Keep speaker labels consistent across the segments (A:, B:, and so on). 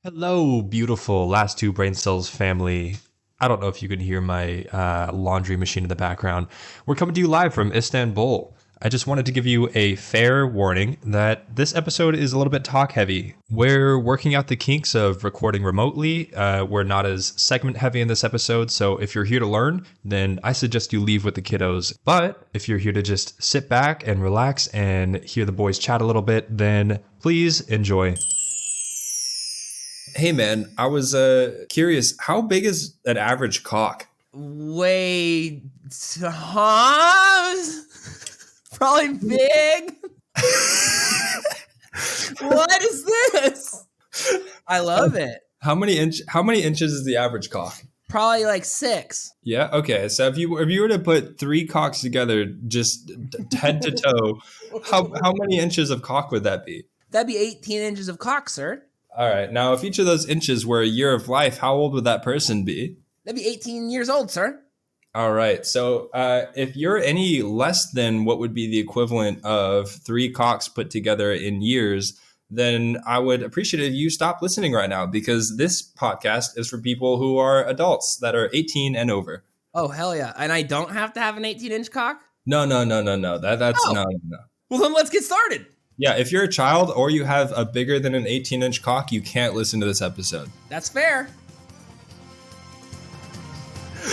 A: Hello, beautiful last two brain cells family. I don't know if you can hear my laundry machine in the background. We're coming to you live from Istanbul. I just wanted to give you a fair warning that this episode is a little bit talk heavy. We're working out the kinks of recording remotely. We're not as segment heavy in this episode, so if you're here to learn, then I suggest you leave with the kiddos. But if you're here to just sit back and relax and hear the boys chat a little bit, then please enjoy.
B: Hey man, I was curious, how big is an average cock?
C: Wait, huh? Probably big. What is this? I love it.
B: How many inches is the average cock?
C: Probably like 6.
B: Yeah, okay. So if you were to put 3 cocks together, just head to toe, how many inches of cock would that be?
C: That'd be 18 inches of cock, sir.
B: All right. Now, if each of those inches were a year of life, how old would that person be?
C: That'd be 18 years old, sir.
B: All right. So if you're any less than what would be the equivalent of 3 cocks put together in years, then I would appreciate it if you stop listening right now, because this podcast is for people who are adults that are 18 and over.
C: Oh, hell yeah. And I don't have to have an 18-inch cock?
B: No. That's
C: Oh.
B: no.
C: Well, then let's get started.
B: Yeah, if you're a child or you have a bigger than an 18-inch cock, you can't listen to this episode.
C: That's fair.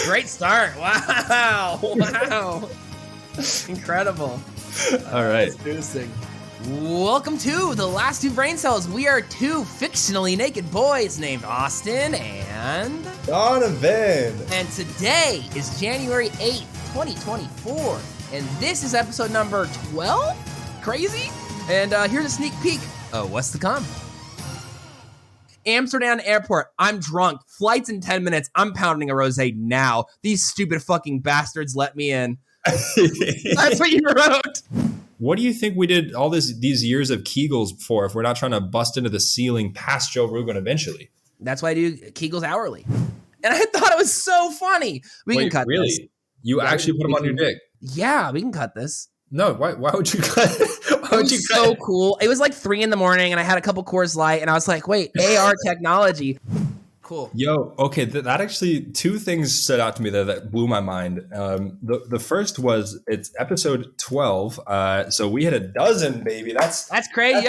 C: Great start. Wow. Incredible.
B: All right.
C: Let's do this thing. Welcome to The Last Two Brain Cells. We are 2 fictionally naked boys named Austin and
B: Donovan.
C: And today is January 8th, 2024. And this is episode number 12? Crazy? And here's a sneak peek. Oh, what's to come? Amsterdam Airport. I'm drunk. Flight's in 10 minutes. I'm pounding a rosé now. These stupid fucking bastards let me in. That's what you wrote.
B: What do you think we did all these years of Kegels for if we're not trying to bust into the ceiling past Joe Rogan eventually?
C: That's why I do Kegels hourly. And I thought it was so funny. We can cut
B: really?
C: this.
B: You actually put them on your dick?
C: Yeah, we can cut this.
B: No, why would you cut?
C: It was so cool. It was like 3 a.m. and I had a couple Coors Light and I was like, wait, AR technology. Cool.
B: Yo, okay, that actually 2 things stood out to me there that blew my mind. The first was it's episode 12. So we had a dozen, baby. That's
C: crazy.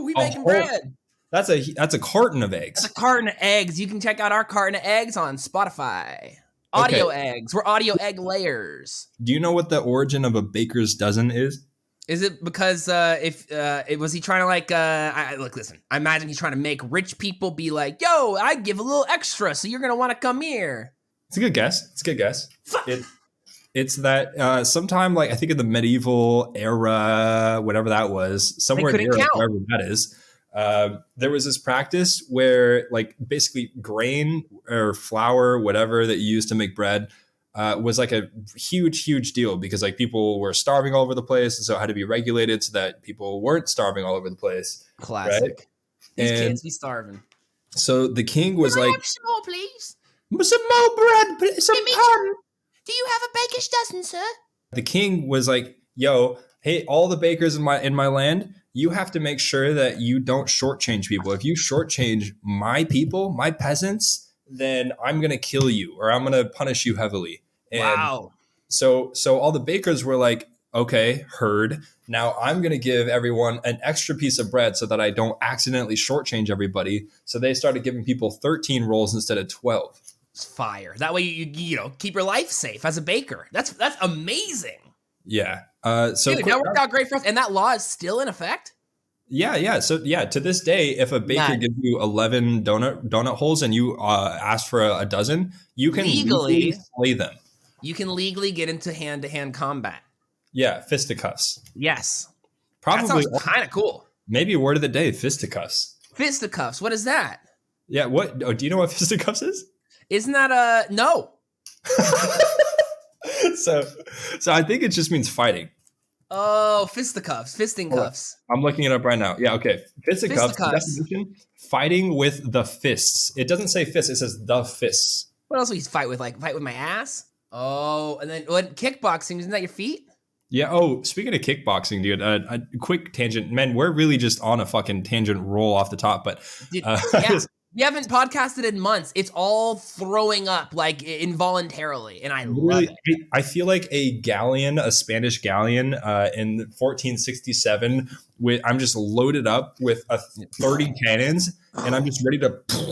C: We making bread.
B: That's a carton of eggs.
C: That's a carton of eggs. You can check out our carton of eggs on Spotify. Audio eggs. We're audio egg layers.
B: Do you know what the origin of a baker's dozen is?
C: Is it because was he trying to look, listen, I imagine he's trying to make rich people be like, yo, I give a little extra, so you're going to want to come here.
B: It's a good guess. It's that sometime, like, I think in the medieval era, whatever that was, somewhere in Europe, wherever that is, there was this practice where, like, basically grain or flour, whatever that you use to make bread, was like a huge deal because, like, people were starving all over the place, and so it had to be regulated so that people weren't starving all over the place.
C: Classic.
B: Right?
C: These kids be starving.
B: So the king was
D: Can I
B: like,
D: have some more, please?
B: some more bread, please, some pan.
D: Do you have a baker's dozen, sir?
B: The king was like, yo, hey, all the bakers in my land, you have to make sure that you don't shortchange people. If you shortchange my people, my peasants, then I'm going to kill you or I'm going to punish you heavily. And
C: wow.
B: So all the bakers were like, okay, heard. Now I'm going to give everyone an extra piece of bread so that I don't accidentally shortchange everybody. So they started giving people 13 rolls instead of 12.
C: It's fire. That way you keep your life safe as a baker. That's amazing.
B: Yeah.
C: Dude, that worked out great for us. And that law is still in effect?
B: Yeah. So yeah, to this day, if a baker gives you 11 donut holes and you ask for a dozen, you can legally slay them.
C: You can legally get into hand-to-hand combat.
B: Yeah, fisticuffs.
C: Yes.
B: Probably.
C: That sounds kind of cool.
B: Maybe a word of the day, fisticuffs.
C: Fisticuffs. What is that?
B: Yeah. What? Oh, do you know what fisticuffs is?
C: Isn't that no?
B: So I think it just means fighting.
C: Oh, fisticuffs, fisting cuffs.
B: I'm looking it up right now. Yeah, okay. Fisticuffs. Definition: fighting with the fists. It doesn't say fists; it says the fists.
C: What else would you fight with? Like fight with my ass? Oh, and then what? Kickboxing, isn't that your feet?
B: Yeah. Oh, speaking of kickboxing, dude, a quick tangent. Man, we're really just on a fucking tangent roll off the top. But
C: Dude, yeah, we haven't podcasted in months. It's all throwing up like involuntarily, and I love it.
B: I feel like a galleon, a Spanish galleon, in 1467. I'm just loaded up with 30 cannons, and I'm just ready to fire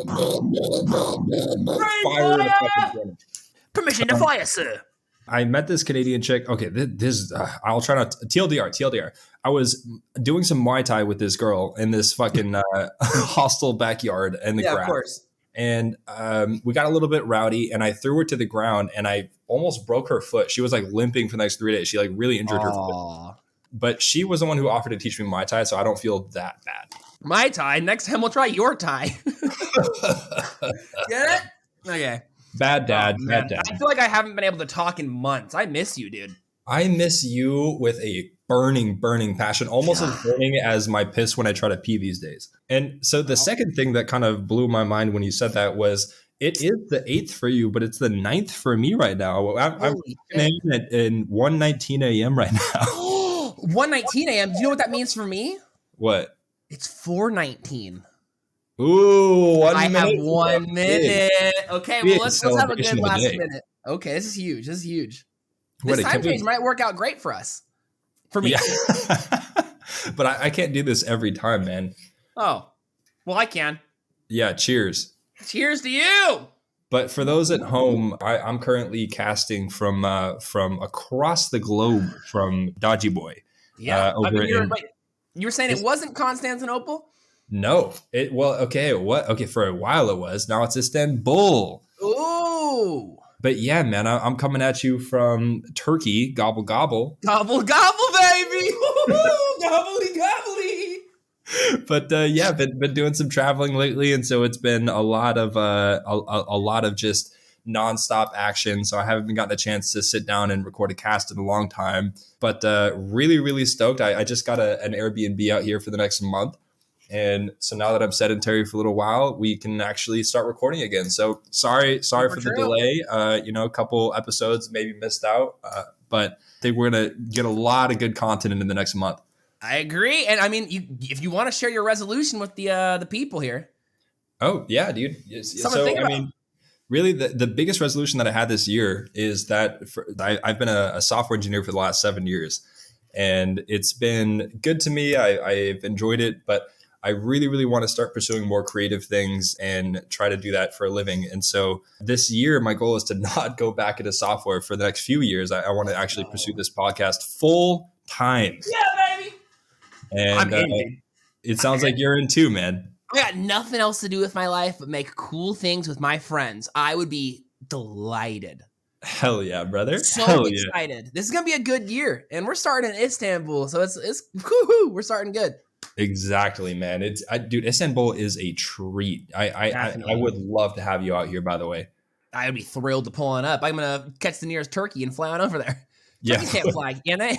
B: the fucking cannon.
C: Permission to fire, sir.
B: I met this Canadian chick. Okay, this I'll try not to, TLDR. I was doing some Muay Thai with this girl in this fucking hostile backyard in the grass. Of course. And we got a little bit rowdy, and I threw her to the ground, and I almost broke her foot. She was like limping for the next 3 days. She like really injured her foot. But she was the one who offered to teach me Muay Thai, so I don't feel that bad.
C: Muay Thai? Next time we'll try your Thai. Get it? Okay.
B: Bad dad.
C: I feel like I haven't been able to talk in months. I miss you, dude.
B: I miss you with a burning passion, almost as burning as my piss when I try to pee these days. And so the second thing that kind of blew my mind when you said that was, it is the 8th for you, but it's the 9th for me right now. I'm in at 1:19 a.m. right now.
C: 1:19 a.m. Do you know what that means for me?
B: What?
C: It's 4:19.
B: Ooh, 1 minute.
C: I have 1 minute. Okay, well, let's have a good last minute. Okay, this is huge. This time change might work out great for us. For me.
B: Yeah. But I can't do this every time, man.
C: Oh, well, I can.
B: Yeah, cheers.
C: Cheers to you.
B: But for those at home, I'm currently casting from across the globe from Dodgy Boy.
C: Yeah. You were saying it wasn't Constantinople?
B: No. Okay, for a while it was. Now it's Istanbul.
C: Ooh.
B: But yeah, man, I'm coming at you from Turkey. Gobble, gobble.
C: Gobble, gobble, baby. Gobbly, gobbly.
B: But yeah, been doing some traveling lately, and so it's been a lot of just nonstop action. So I haven't gotten a chance to sit down and record a cast in a long time. But really, really stoked. I just got an Airbnb out here for the next month. And so now that I'm sedentary for a little while, we can actually start recording again. So sorry for the delay. A couple episodes maybe missed out, but I think we're going to get a lot of good content in the next month.
C: I agree. And I mean, if you want to share your resolution with the people here.
B: Oh, yeah, dude. Really, the biggest resolution that I had this year is that I've been a software engineer for the last 7 years, and it's been good to me. I've enjoyed it, but I really, really want to start pursuing more creative things and try to do that for a living. And so this year, my goal is to not go back into software for the next few years. I want to actually pursue this podcast full time.
C: Yeah, baby.
B: And it sounds like you're in too, man.
C: I got nothing else to do with my life but make cool things with my friends. I would be delighted.
B: Hell yeah, brother.
C: So excited. Yeah. This is going to be a good year. And we're starting in Istanbul. So it's woo-hoo, we're starting good.
B: Exactly, man. Dude, Istanbul is a treat. I would love to have you out here, by the way.
C: I would be thrilled to pull on up. I'm going to catch the nearest turkey and fly on over there.
B: Yeah.
C: Turkeys can't fly, can they?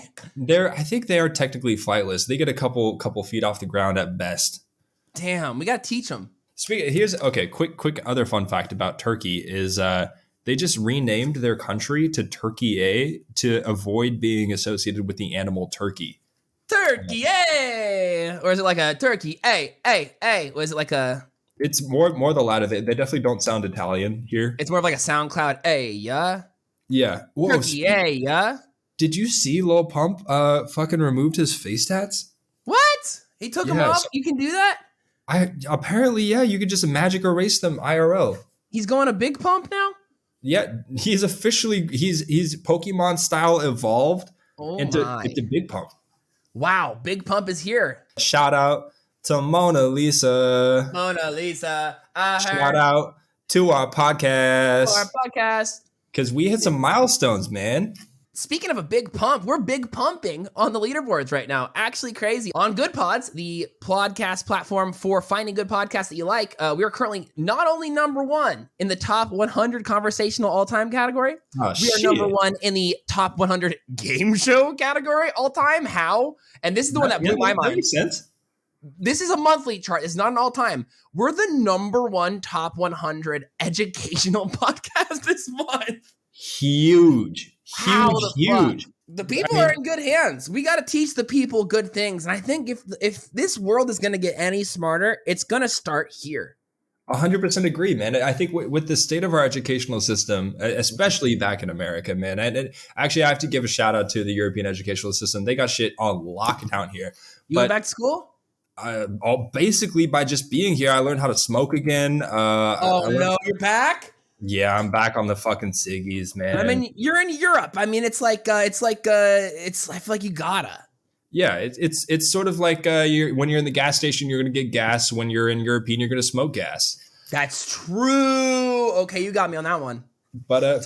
B: I think they are technically flightless. They get a couple feet off the ground at best.
C: Damn, we got to teach them.
B: Quick other fun fact about Turkey is they just renamed their country to Turkey A to avoid being associated with the animal turkey.
C: Turkey A, or is it like a turkey A? Or is it like a?
B: It's more the latter. They definitely don't sound Italian here.
C: It's more of like a SoundCloud A, yeah.
B: Yeah.
C: Whoa, turkey A, yeah.
B: Did you see Lil Pump fucking removed his face tats?
C: What? He took them off? You can do that?
B: Apparently, yeah. You could just magic erase them IRL.
C: He's going to Big Pump now?
B: Yeah, he's officially he's Pokemon style evolved into Big Pump.
C: Wow, Big Pump is here.
B: Shout out to Mona Lisa.
C: Shout
B: out to our podcast. Because we hit some milestones, man.
C: Speaking of a big pump, we're big pumping on the leaderboards right now. Actually crazy. On Good Pods, the podcast platform for finding good podcasts that you like, we are currently not only number one in the top 100 conversational all-time category, we are number one in the top 100 game show category all-time. How? And this is the one that blew my mind.
B: That makes sense.
C: This is a monthly chart. It's not an all-time. We're the number one top 100 educational podcast this month.
B: Huge.
C: The people are in good hands. We got to teach the people good things. And I think if this world is going to get any smarter, it's going to start here.
B: 100% agree, man. I think with the state of our educational system, especially back in America, man, and actually I have to give a shout out to the European educational system. They got shit on lockdown here.
C: You went back to school?
B: Basically by just being here, I learned how to smoke again.
C: No, you're back?
B: Yeah, I'm back on the fucking ciggies, man.
C: I mean, you're in Europe. I mean, I feel like you gotta.
B: Yeah, it's sort of like when you're in the gas station, you're going to get gas. When you're in European, you're going to smoke gas.
C: That's true. Okay, you got me on that one.
B: But yeah,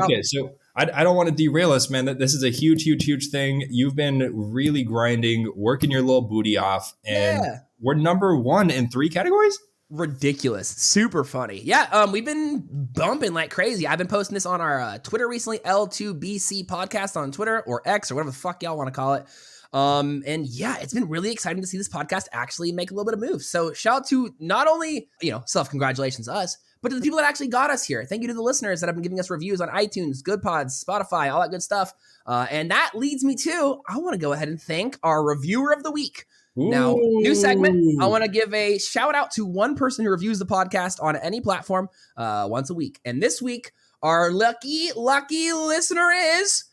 B: okay. So I don't want to derail us, man. That this is a huge thing. You've been really grinding, working your little booty off, and we're number 1 in 3 categories.
C: Ridiculous. Super funny. Yeah, we've been bumping like crazy. I've been posting this on our Twitter recently, L2BC podcast on Twitter or X or whatever the fuck y'all want to call it. And yeah, it's been really exciting to see this podcast actually make a little bit of moves. So shout out to not only, self-congratulations to us, but to the people that actually got us here. Thank you to the listeners that have been giving us reviews on iTunes, Good Pods, Spotify, all that good stuff. And that leads me to, I want to go ahead and thank our reviewer of the week. Ooh. Now, new segment. I want to give a shout out to one person who reviews the podcast on any platform once a week. And this week, our lucky listener is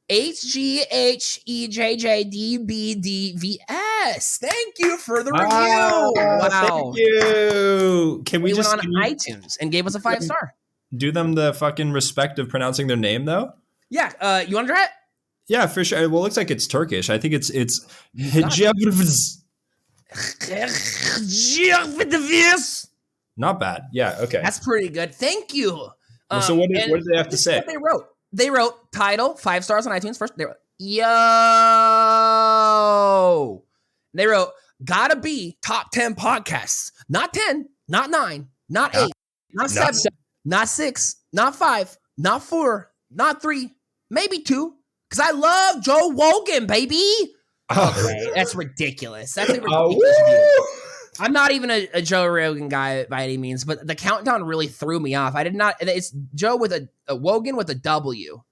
C: HGHEJJDBDVS. Thank you for the review. Wow.
B: Thank you. Can we just
C: went on iTunes and gave us a 5-star.
B: Do them the fucking respect of pronouncing their name though?
C: Yeah. You want to try it?
B: Yeah, for sure. Well, it looks like it's Turkish. I think it's Hijabvs. Not bad. Yeah, okay.
C: That's pretty good. Thank you.
B: So what did they have to say?
C: What they wrote title 5 stars on iTunes first. They wrote, yo. They wrote, gotta be top 10 podcasts. Not 10, not 9, not 8, not 7, not 6, not 5, not 4, not 3, maybe 2. Because I love Joe Rogan, baby. Okay, that's ridiculous. That's a ridiculous review. I'm not even a Joe Rogan guy by any means, but the countdown really threw me off. I did not. It's Joe with a Wogan with a W.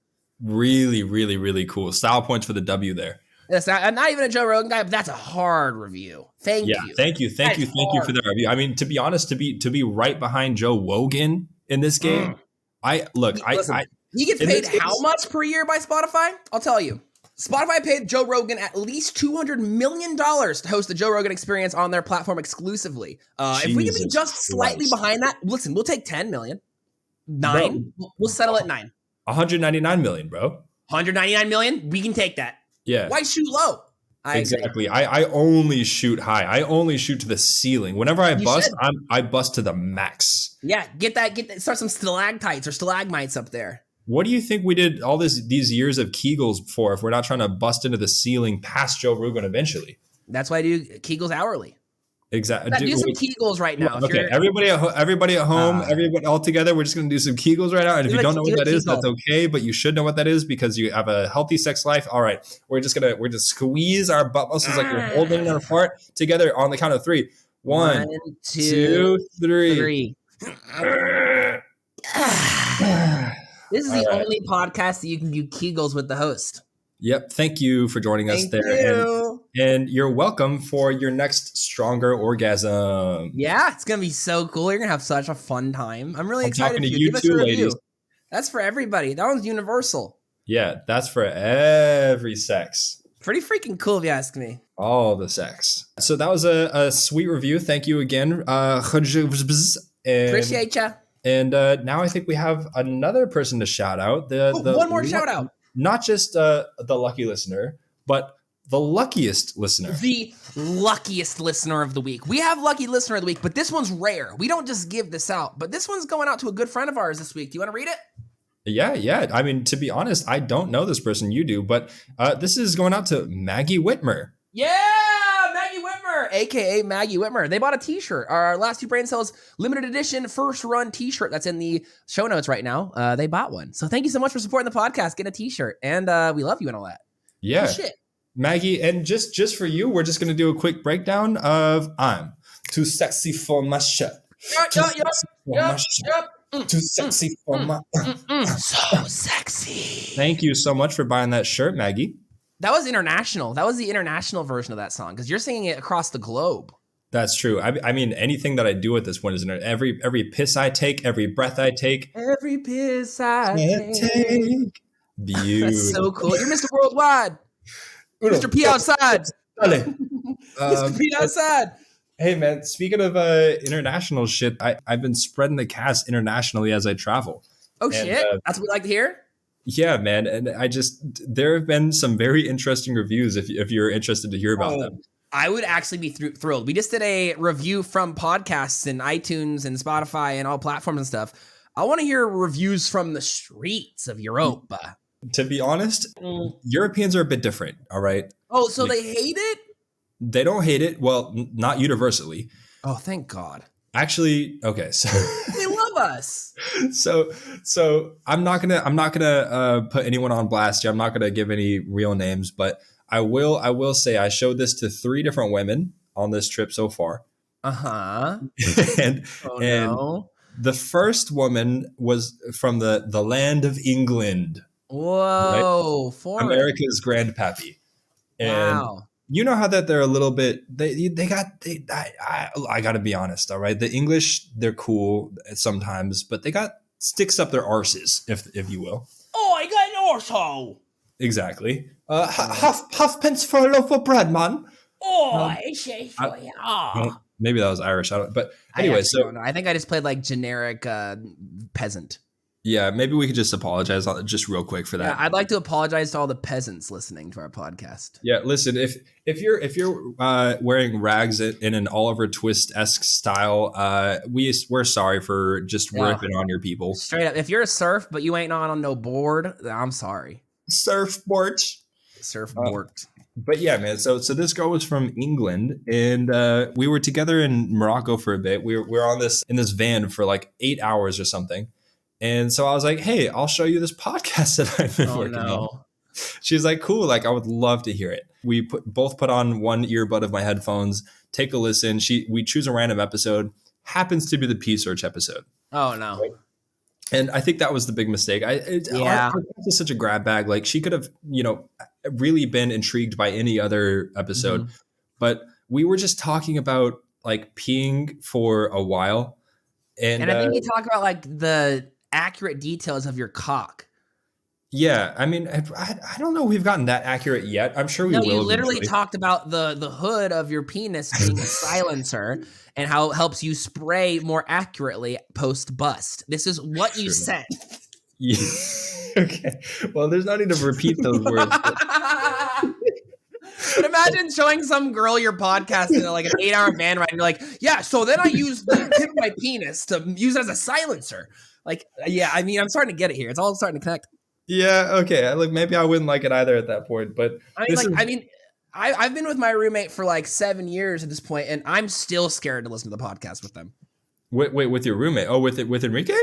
B: Really cool. Style points for the W there.
C: I'm not even a Joe Rogan guy, but that's a hard review. Thank you.
B: Thank you for that review. I mean, to be honest, to be right behind Joe Rogan in this game,
C: he gets paid how much per year by Spotify? I'll tell you. Spotify paid Joe Rogan at least $200 million to host the Joe Rogan Experience on their platform exclusively. If we can be just slightly behind that, listen, we'll take 10 million. 9. Bro, we'll settle at 9.
B: 199 million, bro.
C: 199 million? We can take that.
B: Yeah.
C: Why shoot low?
B: Exactly. I only shoot high. I only shoot to the ceiling. Whenever I bust, I bust to the max.
C: Yeah, get that. Start some stalactites or stalagmites up there.
B: What do you think we did all these years of Kegels for if we're not trying to bust into the ceiling past Joe Rogan eventually?
C: That's why I do Kegels hourly.
B: Exactly.
C: Do some Kegels right now.
B: Okay, everybody at home, everybody all together, we're just going to do some Kegels right now. And if you don't know what that is, that's okay. But you should know what that is because you have a healthy sex life. All right, we're just squeeze our butt muscles like we're holding them apart together on the count of 3. 1, 2, 3.
C: This is the only podcast that you can do Kegels with the host.
B: Yep. Thank you for joining us there. And you're welcome for your next Stronger Orgasm.
C: Yeah, it's going to be so cool. You're going to have such a fun time. I'm really excited
B: talking to you too, ladies.
C: That's for everybody. That one's universal.
B: Yeah, that's for every sex.
C: Pretty freaking cool if you ask me.
B: All the sex. So that was a sweet review. Thank you again.
C: Appreciate ya.
B: And now I think we have another person to shout out.
C: One more shout out.
B: Not just the lucky listener, but the luckiest listener.
C: The luckiest listener of the week. We have lucky listener of the week, but this one's rare. We don't just give this out, but this one's going out to a good friend of ours this week. Do you want to read it?
B: Yeah. I mean, to be honest, I don't know this person. You do, but this is going out to Maggie Whitmer.
C: Yeah, Maggie Whitmer, aka Maggie Whitmer. They bought a t-shirt. Our last 2 Brain Cells limited edition first run t-shirt that's in the show notes right now. They bought one. So thank you so much for supporting the podcast. Get a t-shirt. And we love you and all that.
B: Yeah.
C: Oh, shit.
B: Maggie, and just for you, we're just going to do a quick breakdown of I'm too sexy for my shirt.
C: Yep.
B: Too sexy for my.
C: So sexy.
B: Thank you so much for buying that shirt, Maggie.
C: That was international. That was the international version of that song because you're singing it across the globe.
B: That's true. I mean, anything that I do at this point is every piss I take, every breath I take,
C: every piss I take.
B: Beautiful.
C: That's so cool. You're Mr. Worldwide. Mr. P outside. Mr. P outside.
B: Hey man, speaking of international shit, I've been spreading the cast internationally as I travel.
C: Oh shit! That's what we like to hear.
B: Yeah, man, and there have been some very interesting reviews. If you're interested to hear about them,
C: I would actually be thrilled. We just did a review from podcasts and iTunes and Spotify and all platforms and stuff. I want to hear reviews from the streets of Europa.
B: To be honest, Europeans are a bit different. All right.
C: Oh, so they hate it?
B: They don't hate it. Well, not universally.
C: Oh, thank God.
B: Actually, okay. So
C: they love us.
B: So I'm not gonna put anyone on blast here. I'm not gonna give any real names, but I will say I showed this to 3 different women on this trip so far.
C: and
B: the first woman was from the land of England.
C: Whoa,
B: right? America's grandpappy. And
C: wow.
B: You know how that they're a little bit I gotta be honest, all right. The English, they're cool sometimes, but they got sticks up their arses, if you will.
C: Oh, I got an arsehole.
B: Exactly. Half pence for a loaf of bread, man.
C: Oh,
B: maybe that was Irish. But anyway,
C: I think I just played like generic peasant.
B: Yeah, maybe we could just apologize just real quick for that.
C: Yeah, I'd like to apologize to all the peasants listening to our podcast.
B: Yeah, listen, if you're wearing rags in an Oliver Twist-esque style, we're sorry for just ripping on your people.
C: Straight up, if you're a surf but you ain't on no board, I'm sorry.
B: Surfboard. But yeah, man. So this girl was from England, and we were together in Morocco for a bit. We were in this van for like 8 hours or something. And so I was like, hey, I'll show you this podcast that I've been working on. She's like, cool. Like, I would love to hear it. We both put on one earbud of my headphones, take a listen. We choose a random episode, happens to be the P search episode.
C: Oh, no.
B: Right? And I think that was the big mistake. Our podcast is such a grab bag. Like, she could have, really been intrigued by any other episode. Mm-hmm. But we were just talking about like peeing for a while. And
C: I think you talk about like the accurate details of your cock.
B: Yeah, I mean, I don't know if we've gotten that accurate yet. I'm sure we will.
C: You literally talked about the hood of your penis being a silencer and how it helps you spray more accurately post bust. This is what you said.
B: Yeah. Okay. Well, there's no need to repeat those words.
C: But imagine showing some girl your podcast in like an 8-hour van ride and you're like, yeah, so then I use the tip of my penis to use it as a silencer. Like, yeah, I mean, I'm starting to get it here. It's all starting to connect.
B: Yeah, okay. Like maybe I wouldn't like it either at that point, but
C: I've been with my roommate for like 7 years at this point, and I'm still scared to listen to the podcast with them.
B: Wait, with your roommate? Oh, with Enrique?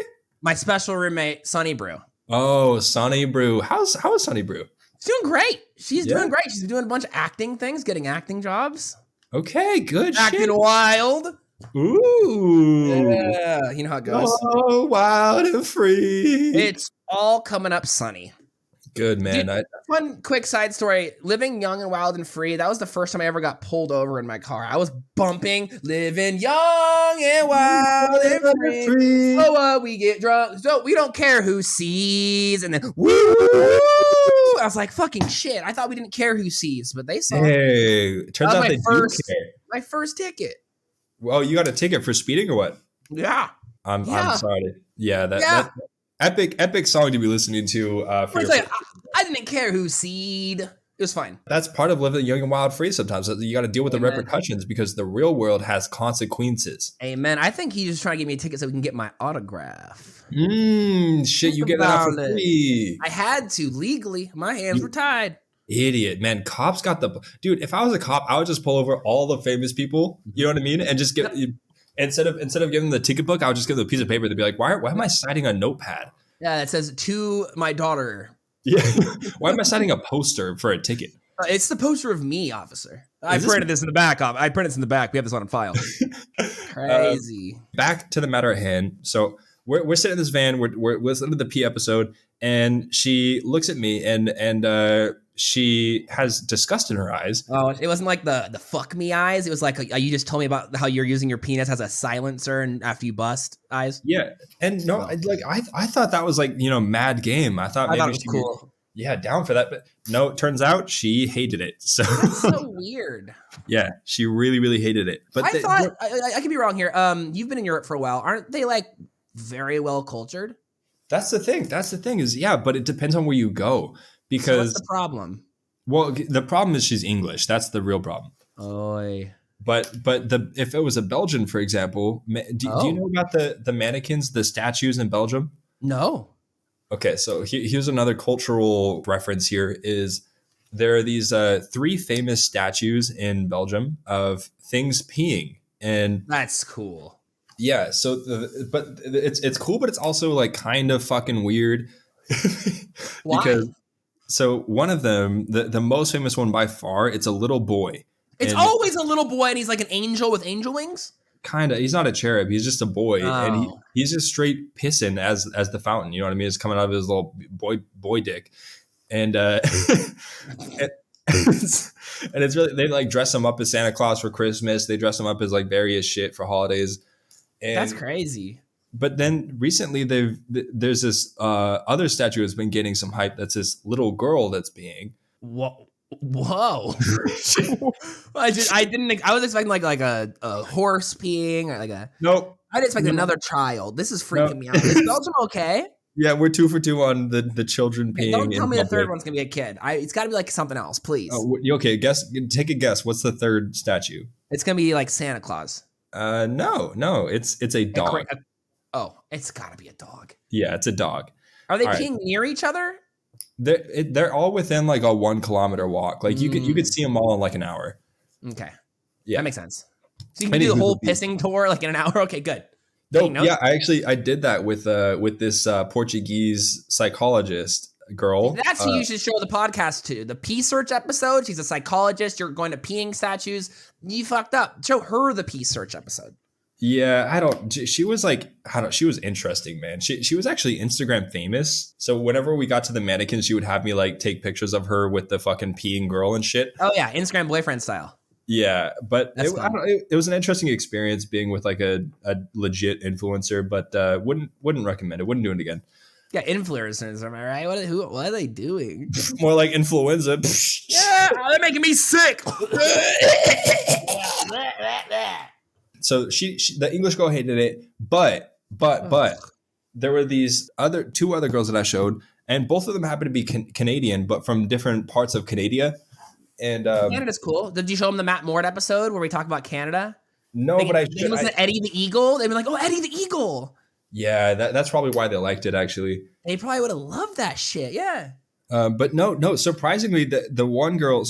C: My special roommate, Sunny Brew.
B: Oh, Sunny Brew. How is Sunny Brew?
C: She's doing great. She's doing great. She's doing a bunch of acting things, getting acting jobs.
B: Okay, good.
C: Acting wild.
B: Ooh.
C: Yeah, you know how it goes.
B: Oh, wild and free.
C: It's all coming up, Sunny.
B: Good, man.
C: Dude, one quick side story. Living young and wild and free, that was the first time I ever got pulled over in my car. I was bumping, living young and wild and free. Oh, we get drunk, so we don't care who sees. And then, woo! I was like, fucking shit. I thought we didn't care who sees, but they saw.
B: Hey, turns out they do care.
C: My first ticket.
B: Well, you got a ticket for speeding or what?
C: Yeah.
B: I'm sorry. Yeah, that epic song to be listening to.
C: I didn't care who seed. It was fine.
B: That's part of living young and wild free sometimes. You got to deal with the repercussions because the real world has consequences.
C: Amen. I think he's just trying to give me a ticket so we can get my autograph.
B: Shit, you get that for free.
C: I had to legally. My hands were tied.
B: Idiot, man. Cops got dude. If I was a cop, I would just pull over all the famous people. You know what I mean? And just get instead of giving them the ticket book, I would just give them a piece of paper. They'd be like, why am I signing a notepad?
C: Yeah, it says to my daughter.
B: Yeah. Why am I signing a poster for a ticket?
C: It's the poster of me, officer. I printed this in the back. We have this one on file. Crazy.
B: Back to the matter at hand. So we're sitting in this van. We're listening to the P episode, and she looks at me, and she has disgust in her eyes.
C: Oh, it wasn't like the fuck me eyes. It was like you just told me about how you're using your penis as a silencer, and after you bust eyes.
B: Yeah, and no, I thought that was like mad game. I thought
C: it was cool.
B: Yeah, down for that, but no, it turns out she hated it. So
C: that's so weird.
B: Yeah, she really, really hated it. But
C: I thought I could be wrong here. You've been in Europe for a while. Aren't they like very well cultured?
B: That's the thing. Is but it depends on where you go because
C: so what's the problem?
B: Well, the problem is she's English. That's the real problem.
C: Oy.
B: But if it was a Belgian, for example, do you know about the mannequins, the statues in Belgium?
C: No.
B: Okay, so here's another cultural reference here is there are these 3 famous statues in Belgium of things peeing. And
C: that's cool.
B: Yeah, so but it's cool, but it's also like kind of fucking weird.
C: Why?
B: Because so one of them, the most famous one by far, it's a little boy.
C: It's always a little boy, and he's like an angel with angel wings.
B: Kind of. He's not a cherub. He's just a boy, and he's just straight pissing as the fountain. You know what I mean? It's coming out of his little boy dick, and and it's really, they like dress him up as Santa Claus for Christmas. They dress him up as like various shit for holidays. And,
C: that's crazy. But
B: then recently there's this other statue that's been getting some hype. That's this little girl that's being.
C: Whoa. I was expecting like a horse peeing or like a.
B: Nope.
C: I didn't expect another child. This is freaking me out. Is Belgium okay?
B: Yeah, we're 2 for 2 on the children peeing.
C: Don't tell me the third one's gonna be a kid. It's got to be like something else, please.
B: Oh, okay. Take a guess. What's the third statue?
C: It's gonna be like Santa Claus.
B: No. It's a dog.
C: It's got to be a dog.
B: Yeah, it's a dog.
C: Are they peeing near each other?
B: They're all within like a 1 kilometer walk. Like you could see them all in like an hour.
C: Okay,
B: yeah,
C: that makes sense. So you can do the whole pissing tour like in an hour. Okay, good.
B: No, yeah, I did that with this Portuguese psychologist girl.
C: That's who you should show the podcast to. The Pee Search episode. She's a psychologist. You're going to peeing statues. You fucked up. Show her the Pee Search episode.
B: Yeah, she was like, she was interesting, man. She was actually Instagram famous. So whenever we got to the mannequins, she would have me like take pictures of her with the fucking peeing girl and shit.
C: Oh yeah, Instagram boyfriend style.
B: Yeah, but it was an interesting experience being with like a legit influencer, but wouldn't recommend it. Wouldn't do it again.
C: Yeah, influencers, am I right? What are they doing?
B: More like influenza.
C: Yeah, they're making me sick.
B: So the English girl hated it, but there were these two other girls that I showed, and both of them happened to be Canadian, but from different parts of Canada. And
C: Canada's cool. Did you show them the Matt Mort episode where we talk about Canada?
B: No, but I should.
C: Listen to Eddie the Eagle. They'd be like, "Oh, Eddie the Eagle."
B: Yeah, that's probably why they liked it. Actually,
C: they probably would have loved that shit. Yeah.
B: But no. Surprisingly, the one girl.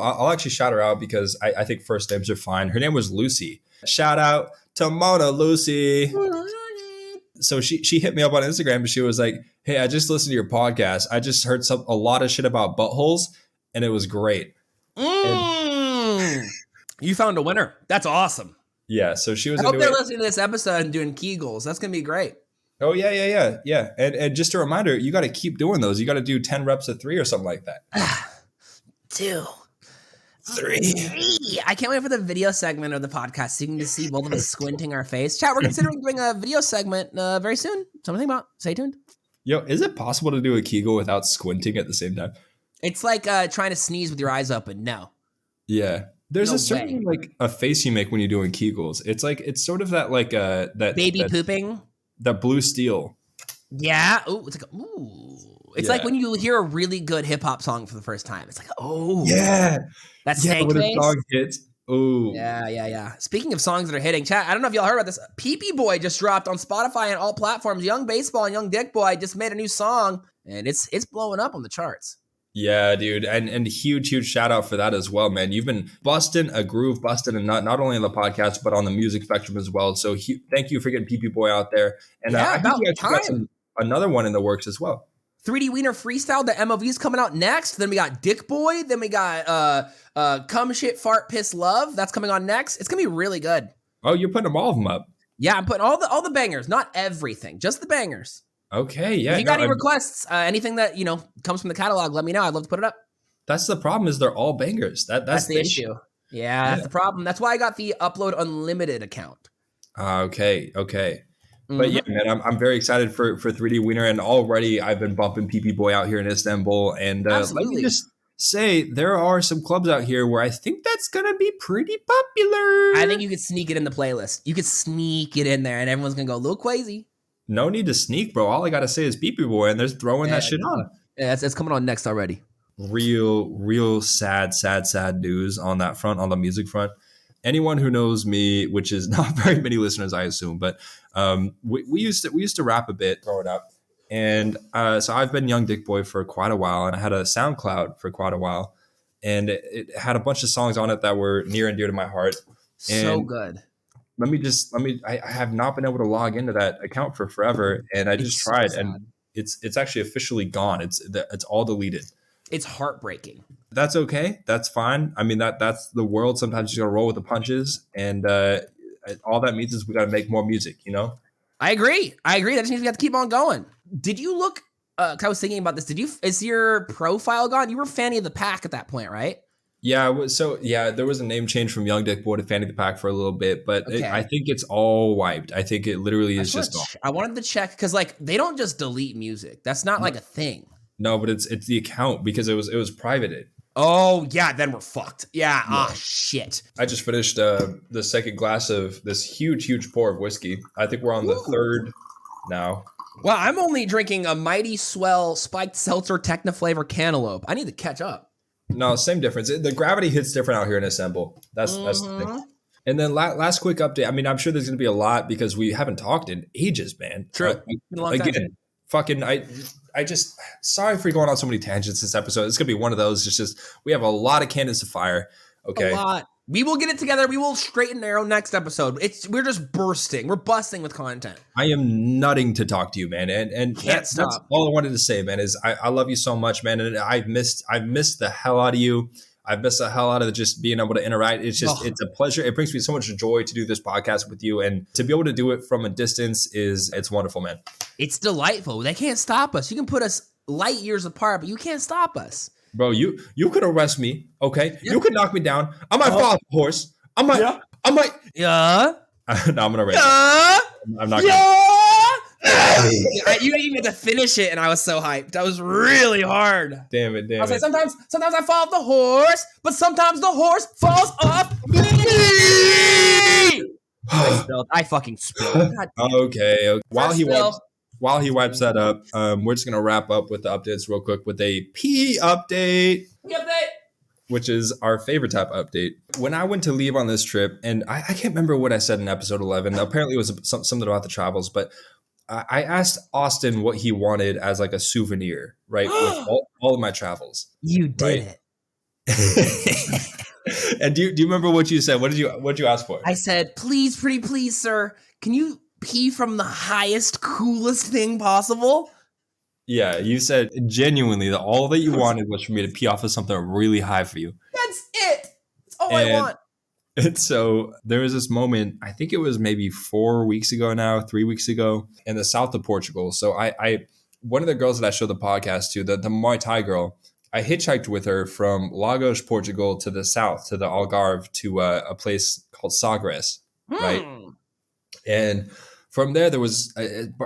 B: I'll actually shout her out because I think first names are fine. Her name was Lucy. Shout out to Mona Lucy. So she hit me up on Instagram and she was like, "Hey, I just listened to your podcast. I just heard a lot of shit about buttholes, and it was great."
C: You found a winner. That's awesome.
B: Yeah. So she was.
C: I hope they're listening to this episode and doing Kegels. That's gonna be great.
B: Oh yeah. And just a reminder, you got to keep doing those. You got to do 10 reps of 3 or something like that.
C: 2, 3. I can't wait for the video segment of the podcast so you can just see both of us squinting our face. Chat, we're considering doing a video segment very soon. Something about. Stay tuned.
B: Yo, is it possible to do a Kegel without squinting at the same time?
C: It's like trying to sneeze with your eyes open. No.
B: Yeah. There's a certain like a face you make when you're doing Kegels. It's like it's sort of that like that
C: baby pooping.
B: That blue steel.
C: Yeah. Ooh, it's like It's like when you hear a really good hip hop song for the first time. It's like, oh
B: yeah,
C: that's stank face.
B: A song hits. Oh
C: yeah. Speaking of songs that are hitting, chat. I don't know if y'all heard about this. Pee Boy just dropped on Spotify and all platforms. Young Baseball and Young Dick Boy just made a new song, and it's blowing up on the charts.
B: Yeah, dude, and huge shout out for that as well, man. You've been busting a groove, and not only on the podcast but on the music spectrum as well. So thank you for getting Pee Boy out there. And I think you actually got another one in the works as well.
C: 3D Wiener Freestyle. The MOV's coming out next. Then we got Dick Boy. Then we got Come Shit Fart Piss Love. That's coming on next. It's gonna be really good.
B: Oh, you're putting all of them up.
C: Yeah, I'm putting all the bangers, not everything, just the bangers.
B: Okay, yeah.
C: If you got any requests, anything that comes from the catalog, let me know. I'd love to put it up.
B: That's the problem. Is they're all bangers. That's
C: the issue. Yeah, that's the problem. That's why I got the Upload Unlimited account.
B: Okay. But yeah, man, I'm very excited for 3D Wiener, and already I've been bumping PP Boy out here in Istanbul. And let me just say, there are some clubs out here where I think that's gonna be pretty popular.
C: I think you could sneak it in the playlist. You could sneak it in there, and everyone's gonna go a little crazy.
B: No need to sneak, bro. All I gotta say is PP Boy, and they're throwing that shit on.
C: Yeah, it's coming on next already.
B: Real sad news on that front, on the music front. Anyone who knows me, which is not very many listeners, I assume, but we used to rap a bit growing up, and so I've been Young Dick Boy for quite a while, and I had a SoundCloud for quite a while, and it had a bunch of songs on it that were near and dear to my heart.
C: So good.
B: I have not been able to log into that account for forever, and I just tried, and it's actually officially gone. It's all deleted.
C: It's heartbreaking.
B: That's okay. That's fine. I mean, that's the world. Sometimes you got to roll with the punches, and all that means is we got to make more music.
C: I agree. That just means we have to keep on going. Did you look? 'Cause I was thinking about this. Is your profile gone? You were Fanny of the Pack at that point, right?
B: Yeah. There was a name change from Young Dick Boy to Fanny the Pack for a little bit, but I think it's all wiped. I think it literally is just gone.
C: I wanted to check because they don't just delete music. That's not like a thing.
B: No, but it's the account because it was privated.
C: Oh yeah, then we're fucked. Yeah. Ah, shit.
B: I just finished the second glass of this huge pour of whiskey. I think we're on the third now.
C: Well, I'm only drinking a Mighty Swell Spiked Seltzer Technoflavor Cantaloupe. I need to catch up.
B: No, same difference. The gravity hits different out here in Istanbul. That's the thing. And then last quick update. I mean, I'm sure there's going to be a lot because we haven't talked in ages, man.
C: True.
B: Again, fucking I just sorry for going on so many tangents this episode. It's gonna be one of those. It's just we have a lot of cannons to fire. Okay,
C: a lot. We will get it together. We will straighten arrow next episode. We're just bursting. We're busting with content.
B: I am nutting to talk to you, man, and that's all I wanted to say, man. Is I love you so much, man, and I've missed the hell out of you. I've missed the hell out of just being able to interact. It's just it's a pleasure. It brings me so much joy to do this podcast with you, and to be able to do it from a distance it's wonderful, man.
C: It's delightful. They can't stop us. You can put us light years apart, but you can't stop us.
B: Bro, you could arrest me, okay? Yep. You could knock me down. I might fall off the horse. I might.
C: Yeah.
B: No, I'm gonna race. I'm not.
C: You didn't even get to finish it, and I was so hyped. That was really hard.
B: Damn it.
C: I was like, sometimes I fall off the horse, but sometimes the horse falls off me. I fucking spilled.
B: Okay. While he wipes that up, we're just gonna wrap up with the updates real quick with a P update. Which is our favorite type of update. When I went to leave on this trip, and I can't remember what I said in episode 11. Apparently, it was something about the travels, but I asked Austin what he wanted as like a souvenir, right, with all of my travels.
C: You did
B: it. And do you remember what you said? What did you ask for?
C: I said, please, pretty please, sir, can you pee from the highest, coolest thing possible?
B: Yeah, you said genuinely that all that you wanted was for me to pee off of something really high for you.
C: That's it. That's all I want.
B: And so there was this moment, I think it was maybe 3 weeks ago, in the south of Portugal. So I one of the girls that I showed the podcast to, the Muay Thai girl, I hitchhiked with her from Lagos, Portugal to the south, to the Algarve, to a place called Sagres, right? And from there was,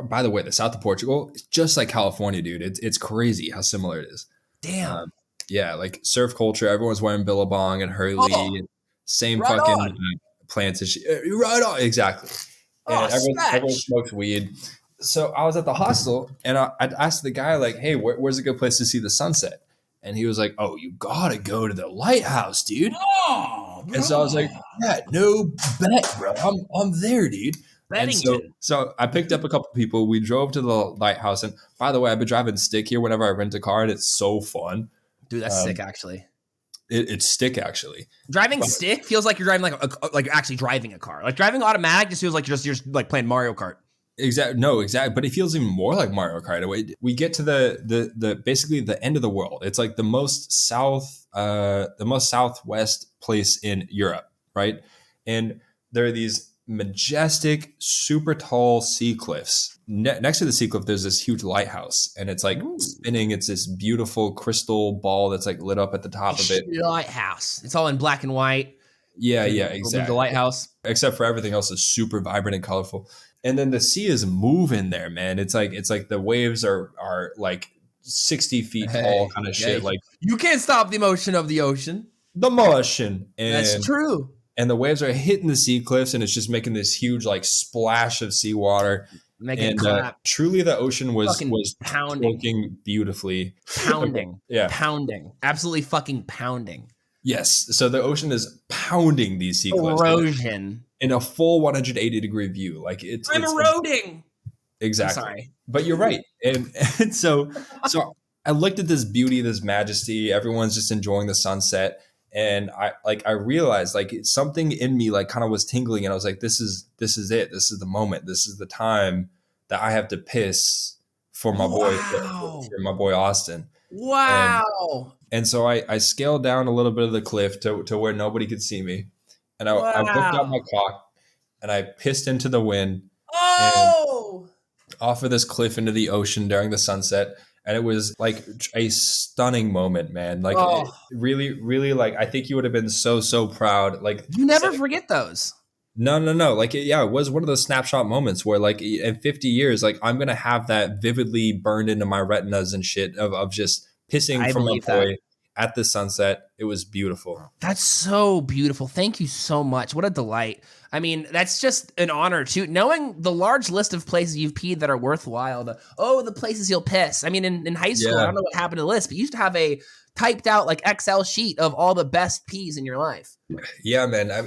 B: by the way, the south of Portugal, it's just like California, dude. It's crazy how similar it is.
C: Damn.
B: Yeah, like surf culture. Everyone's wearing billabong and Hurley. And same right fucking plants and shit. Right on. Exactly. And everyone smokes weed. So I was at the hostel and I'd asked the guy, like, hey, where's a good place to see the sunset? And he was like, oh, you gotta go to the lighthouse, dude. Oh, and so I was like, yeah, no bet, bro. I'm there, dude. And so I picked up a couple people. We drove to the lighthouse. And by the way, I've been driving stick here whenever I rent a car, and it's so fun.
C: Dude, that's sick, actually.
B: It's stick, actually.
C: Driving stick feels like you're driving like you're actually driving a car. Like driving automatic just feels like you're just like playing Mario Kart.
B: Exactly. No, exactly. But it feels even more like Mario Kart. We get to the basically the end of the world. It's like the most southwest place in Europe, right? And there are these majestic, super tall sea cliffs. Next to the sea cliff, there's this huge lighthouse, and it's like spinning. It's this beautiful crystal ball that's like lit up at the top of it.
C: Lighthouse. It's all in black and white.
B: Yeah, exactly.
C: The lighthouse,
B: except for everything else is super vibrant and colorful. And then the sea is moving there, man. It's like the waves are like 60 feet tall, kind of shit. Like
C: you can't stop the motion of the ocean.
B: The motion. And
C: that's true.
B: And the waves are hitting the sea cliffs, and it's just making this huge like splash of seawater.
C: Making it clap.
B: Truly, the ocean was
C: pounding,
B: working beautifully,
C: pounding,
B: yeah,
C: pounding, absolutely fucking pounding.
B: Yes, so the ocean is pounding these sea cliffs.
C: Erosion
B: in a full 180-degree view. Like it's
C: eroding.
B: Exactly.
C: I'm sorry,
B: but you're right. And so I looked at this beauty, this majesty. Everyone's just enjoying the sunset. And I realized like something in me like kind of was tingling, and I was like, this is it. This is the moment. This is the time that I have to piss for my boy, for my boy Austin.
C: Wow.
B: And so I scaled down a little bit of the cliff to where nobody could see me. And I whipped out my cock and I pissed into the wind.
C: Oh!
B: And off of this cliff into the ocean during the sunset. And it was like a stunning moment, man. Like it really, really, like I think you would have been so proud. Like
C: you never forget those.
B: No. Like it was one of those snapshot moments where like in 50 years, like I'm gonna have that vividly burned into my retinas and shit of just pissing from my boy at the sunset. It was beautiful.
C: That's so beautiful. Thank you so much. What a delight. I mean, that's just an honor too. Knowing the large list of places you've peed that are worthwhile. The places you'll piss. I mean, in high school, I don't know what happened to the list, but you used to have a typed out like Excel sheet of all the best pees in your life.
B: Yeah, man. I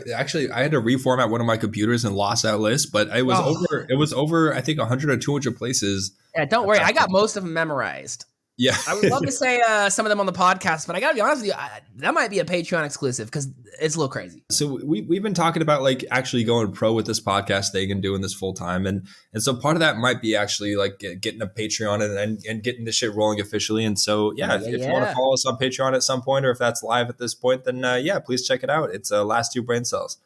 B: had to reformat one of my computers and lost that list, but it was over I think 100 or 200 places.
C: Yeah, don't worry. I got most of them memorized.
B: Yeah.
C: I would love to say some of them on the podcast, but I got to be honest with you, that might be a Patreon exclusive because it's a little crazy.
B: So we've been talking about like actually going pro with this podcast thing and doing this full time. And so part of that might be actually like getting a Patreon and getting this shit rolling officially. And so, if you want to follow us on Patreon at some point, or if that's live at this point, then please check it out. It's Last Two Brain Cells.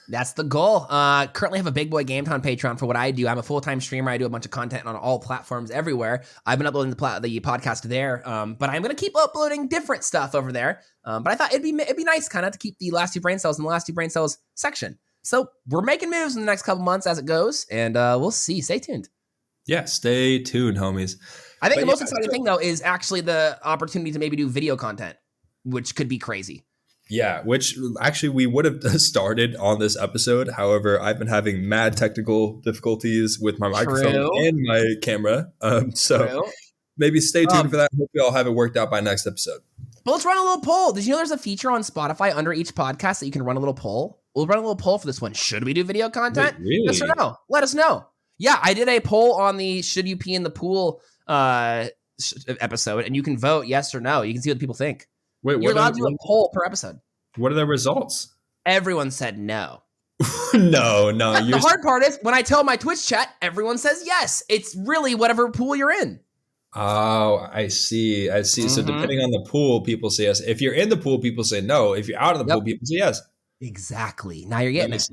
C: That's the goal. Currently have a Big Boy Game Time Patreon for what I do. I'm a full-time streamer. I do a bunch of content on all platforms everywhere. I've been uploading the podcast there, but I'm going to keep uploading different stuff over there. But I thought it'd be nice kind of to keep the Last Two Brain Cells in the Last Two Brain Cells section. So we're making moves in the next couple months as it goes, and we'll see. Stay tuned.
B: Yeah, stay tuned, homies.
C: I think the most exciting thing, though, is actually the opportunity to maybe do video content, which could be crazy.
B: Yeah, which actually we would have started on this episode. However, I've been having mad technical difficulties with my microphone and my camera. So maybe stay tuned for that. Hopefully I'll have it worked out by next episode.
C: But let's run a little poll. Did you know there's a feature on Spotify under each podcast that you can run a little poll? We'll run a little poll for this one. Should we do video content?
B: Wait, really?
C: Yes or no? Let us know. Yeah, I did a poll on the Should You Pee in the Pool episode, and you can vote yes or no. You can see what people think.
B: Wait,
C: you're allowed to do a poll per episode.
B: What are the results?
C: Everyone said no.
B: No.
C: The hard part is when I tell my Twitch chat, everyone says yes. It's really whatever pool you're in.
B: Oh, I see. Mm-hmm. So depending on the pool, people say yes. If you're in the pool, people say no. If you're out of the pool, people say yes.
C: Exactly. Now you're getting it.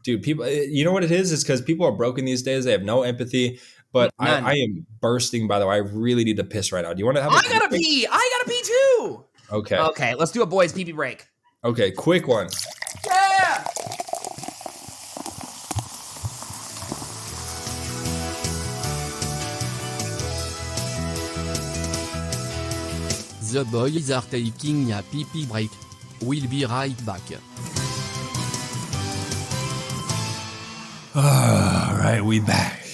B: Dude, people, you know what it is? It's because people are broken these days. They have no empathy. But I am bursting, by the way. I really need to piss right now. Do you want to have
C: I gotta pee too.
B: Okay,
C: let's do a boys pee break.
B: Okay, quick one.
C: Yeah!
E: The boys are taking a pee break. We'll be right back.
B: All right, we back.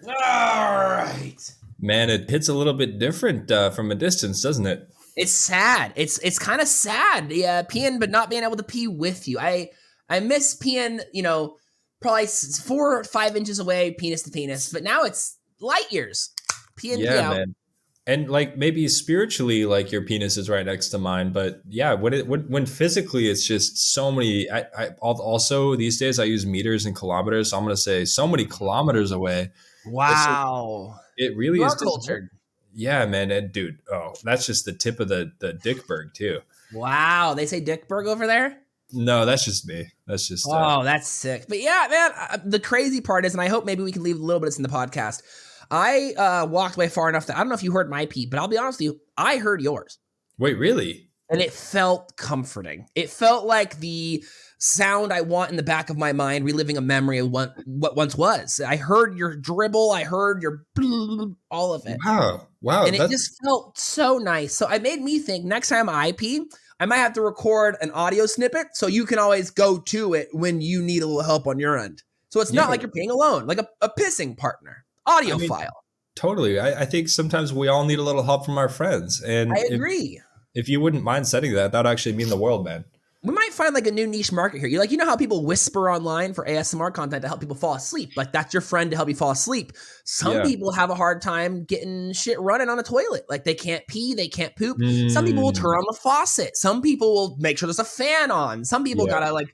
C: All right.
B: Man, it hits a little bit different from a distance, doesn't it?
C: It's sad. It's kind of sad. Yeah, peeing but not being able to pee with you. I miss peeing, probably 4 or 5 inches away, penis to penis. But now it's light years. Pee in, pee out. Man.
B: And like maybe spiritually, like your penis is right next to mine. But yeah, when physically, it's just so many. I also these days I use meters and kilometers. So I'm gonna say so many kilometers away.
C: Wow,
B: it really is
C: cultured.
B: Yeah, man, and dude. Oh, that's just the tip of the Dickberg too.
C: Wow, they say Dickberg over there.
B: No, that's just me. That's just.
C: That's sick. But yeah, man, the crazy part is, and I hope maybe we can leave a little bit of this in the podcast. I walked away far enough that I don't know if you heard my pee, but I'll be honest with you, I heard yours.
B: Wait, really?
C: And it felt comforting. It felt like the sound I want in the back of my mind, reliving a memory of what once was. I heard your dribble. I heard your all of it.
B: Wow.
C: And it just felt so nice. So it made me think next time I pee, I might have to record an audio snippet so you can always go to it when you need a little help on your end. So it's not like you're peeing alone, like a pissing partner. Audio file.
B: Totally. I think sometimes we all need a little help from our friends. And
C: I agree.
B: If you wouldn't mind setting that would actually mean the world, man.
C: We might find like a new niche market here. You know how people whisper online for ASMR content to help people fall asleep, but that's your friend to help you fall asleep. Some people have a hard time getting shit running on a toilet. Like they can't pee, they can't poop. Some people will turn on the faucet. Some people will make sure there's a fan on. Some people gotta